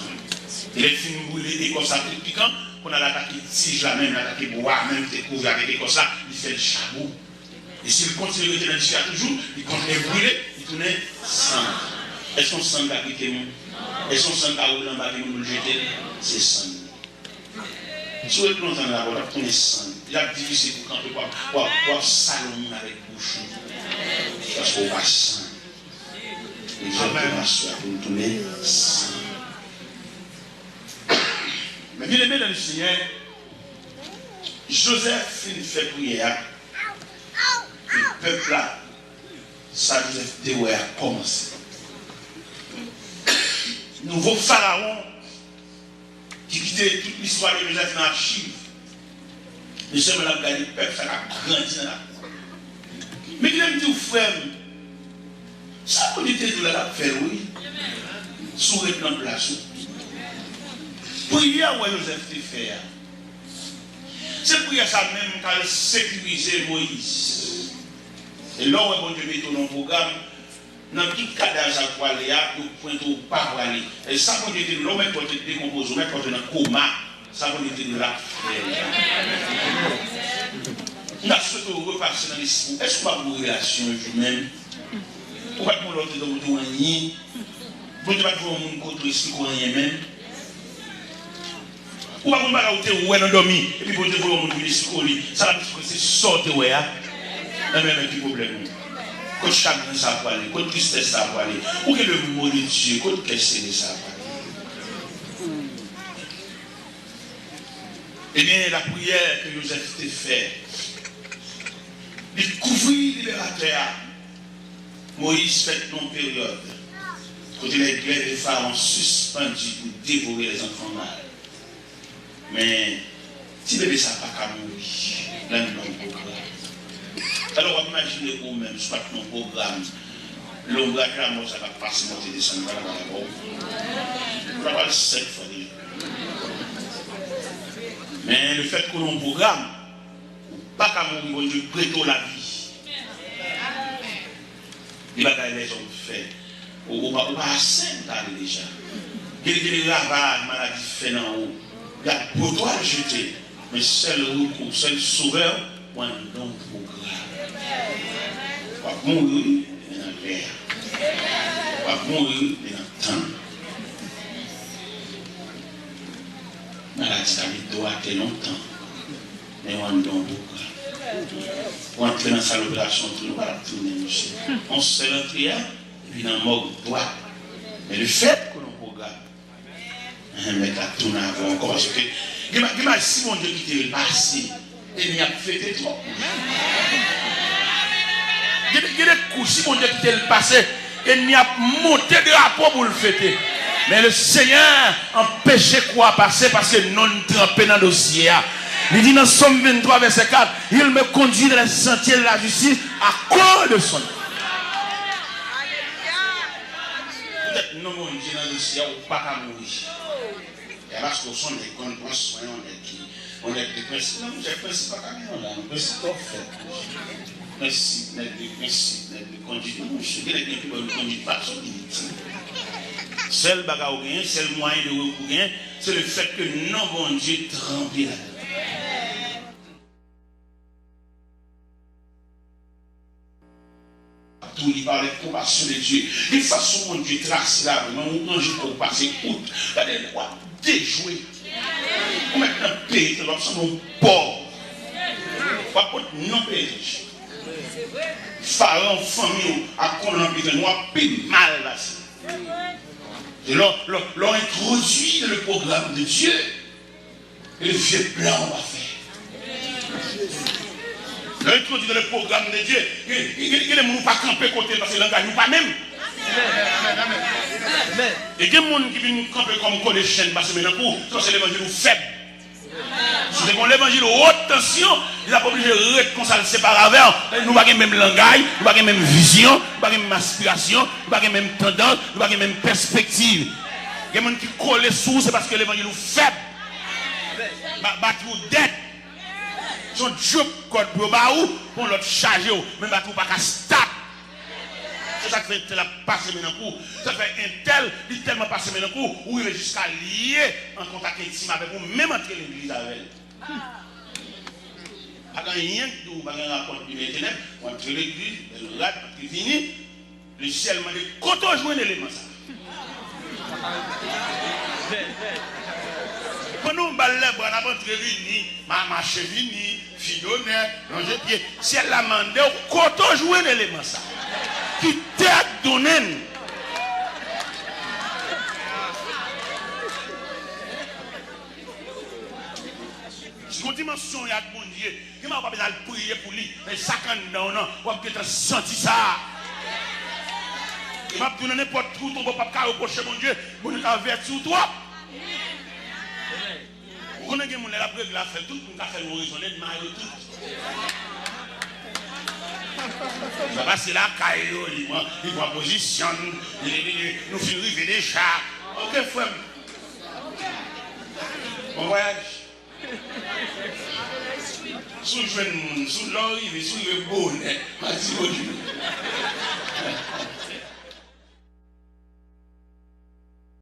Et les films brûlés comme ça, tout piquant. On a l'attaqué tige là même, l'attaqué bois, même découvert avec comme ça, il fait le chabot. Et s'il continue de rester dans le toujours, il continue de brûler, il tourne sang. Est-ce qu'on sang a quitté moi? Est-ce qu'on sang a roulé en bas qui nous jeter? C'est sang. Si vous êtes longtemps dans la voie, on tourne sang. Il a difficile pour camper, pour salon avec bouchon. Parce qu'on va sang. Et j'ai pour nous tourner sang. Mais bien aimé dans le Seigneur, Joseph fait prière. Le peuple là, ça Joseph Théoé a commencé. Nouveau pharaon qui quittait toute l'histoire de Joseph dans l'archive. Le Seigneur l'a gagné, le peuple, ça a grandi dans la cour. Mais il aime dire, frère, ça peut être de la faire, oui. Sous le plan de la soupe. Prière où Joseph te fait. C'est prière ça même qui a sécurisé Moïse. Et là où bon Dieu met dans le programme, dans tout cadavre à quoi il y a, nous pointons pas aller. Et ça qu'on était l'homme quand il décompose, on est quand on est dans coma, ça qu'on était là. Nous avons souhaité repasser dans l'esprit. Est-ce qu'on va pour relation humaine? Pourquoi qu'on l'autre dans le douanier? Vous ne pouvez pas voir mon côté ici qu'on y est même. Ou pas qu'on va rajouter ou est endormi et puis vous devez voir mon ici qu'on lit. Ça va dire que c'est sorti ouais. Mais même un petit problème. Quand chagrin ça va aller, quand tristesse ça va aller, ou que le mot de Dieu, quand question ça va aller. Eh bien, la prière que Joseph t'a fait, il couvrit libérateur. Moïse fait une période, quand les glaives des pharaons suspendus pour dévorer les enfants mâles. Mais si bébé ça n'a pas qu'à mourir, là nous avons un programme. Alors imaginez vous-même, soit nos programmes, l'ombrage de la mort, ça va passer, monter, descendre, va la mort. On va le 7 fois déjà. Mais le fait que l'on programme, pas qu'à mourir, bon Dieu, prêtons la vie. Les bagailles les hommes fait. On va assez déjà. Il y a des ravages, maladies faites en haut. Il y a pour toi jeter, mais seul recours, seul sauveur, pour un long programme. On va mourir dans l'air. On va mourir dans le temps. Maladie, ça doit être longtemps. Mais on a un long programme. Pour entrer dans sa opération, on va tourner, monsieur. On se fait l'entrée, et puis dans le mort droit. Mais le fait que l'on programme, mais la tourne avant encore parce que si mon Dieu qui t'est passé et il a fait trop. Il y a des coups si mon Dieu qui t'est passé et il a monté de rapport pour le fêter. Mais le Seigneur empêchait quoi passer parce que non trempé dans le dossier. Il dit dans Somme 23 verset 4, il me conduit dans les sentiers de la justice à cause de son nom. Peut-être non mon Dieu dans le dossier ou pas qu'à mourir. Et parce qu'on sont des grands soins, on est des principes. Non, j'ai principe pas camion là, on principe pas fait. Principe, des principes, des conduites. Non, je suis bien qui ne conduit pas son dignité. Seul bagarre ou rien, seul moyen de recours rien, c'est le fait que non, bon Dieu, tremble là. tout, il parle de compassion de Dieu. Une façon dont Dieu trace là, on range pour passer outre. Regardez, on va déjouer. On met un pays, on va nous pauvres. On va pas non payer. Pharaon, famille, à Colombie, nous avons plus mal passé. Et l'on introduit le programme de Dieu. Et le vieux plan on va faire. L'on introduit le programme de Dieu. Il ne nous pas camper côté parce que l'engagement nous pas même. Et il y a des gens qui viennent nous camper comme côté chaîne parce que maintenant, c'est l'évangile faible. Si c'est l'évangile haute tension, il n'a pas obligé de rester comme ça, le séparer avec. Nous n'avons pas le même langage, nous n'avons pas la même vision, nous n'avons pas la même aspiration, nous n'avons pas la même tendance, nous n'avons pas la même perspective. Il y a des gens qui collent sous, c'est parce que l'évangile est faible. Battre dette. Son job code pour l'autre charger, même battre pas qu'à stade. C'est ça que fait la passer maintenant. Ça fait un tel, il tellement passé maintenant où il est jusqu'à lier en contact intime avec vous, même entre l'église avec elle. Pas rien que vous avez un rapport du ténèbres entre l'église et le rad qui finit, le ciel m'a dit quand on joue un élément ça. Quand nous balles, on a ventre réuni, ma chevini, fillonnaire, ranger pied, si elle l'a demandé, quand on joue un élément ça. Qui t'a donné. Si une dimension il y a mon Dieu, il m'a pas besoin de prier pour lui, mais chacun non, on va peut-être sentir ça. Il m'a donné n'importe où, on ne va pas reprocher mon Dieu, mon Dieu a vertu sur toi. Vous connaissez mon la preuve, il a fait tout, il a fait le raisonner de marier tout. Ça va, c'est la caillou, il voit position, nous finissons arriver déjà. Ok, frère. Bon voyage. Sous le jeune monde, sous l'orive, sous le bonnet, merci beaucoup.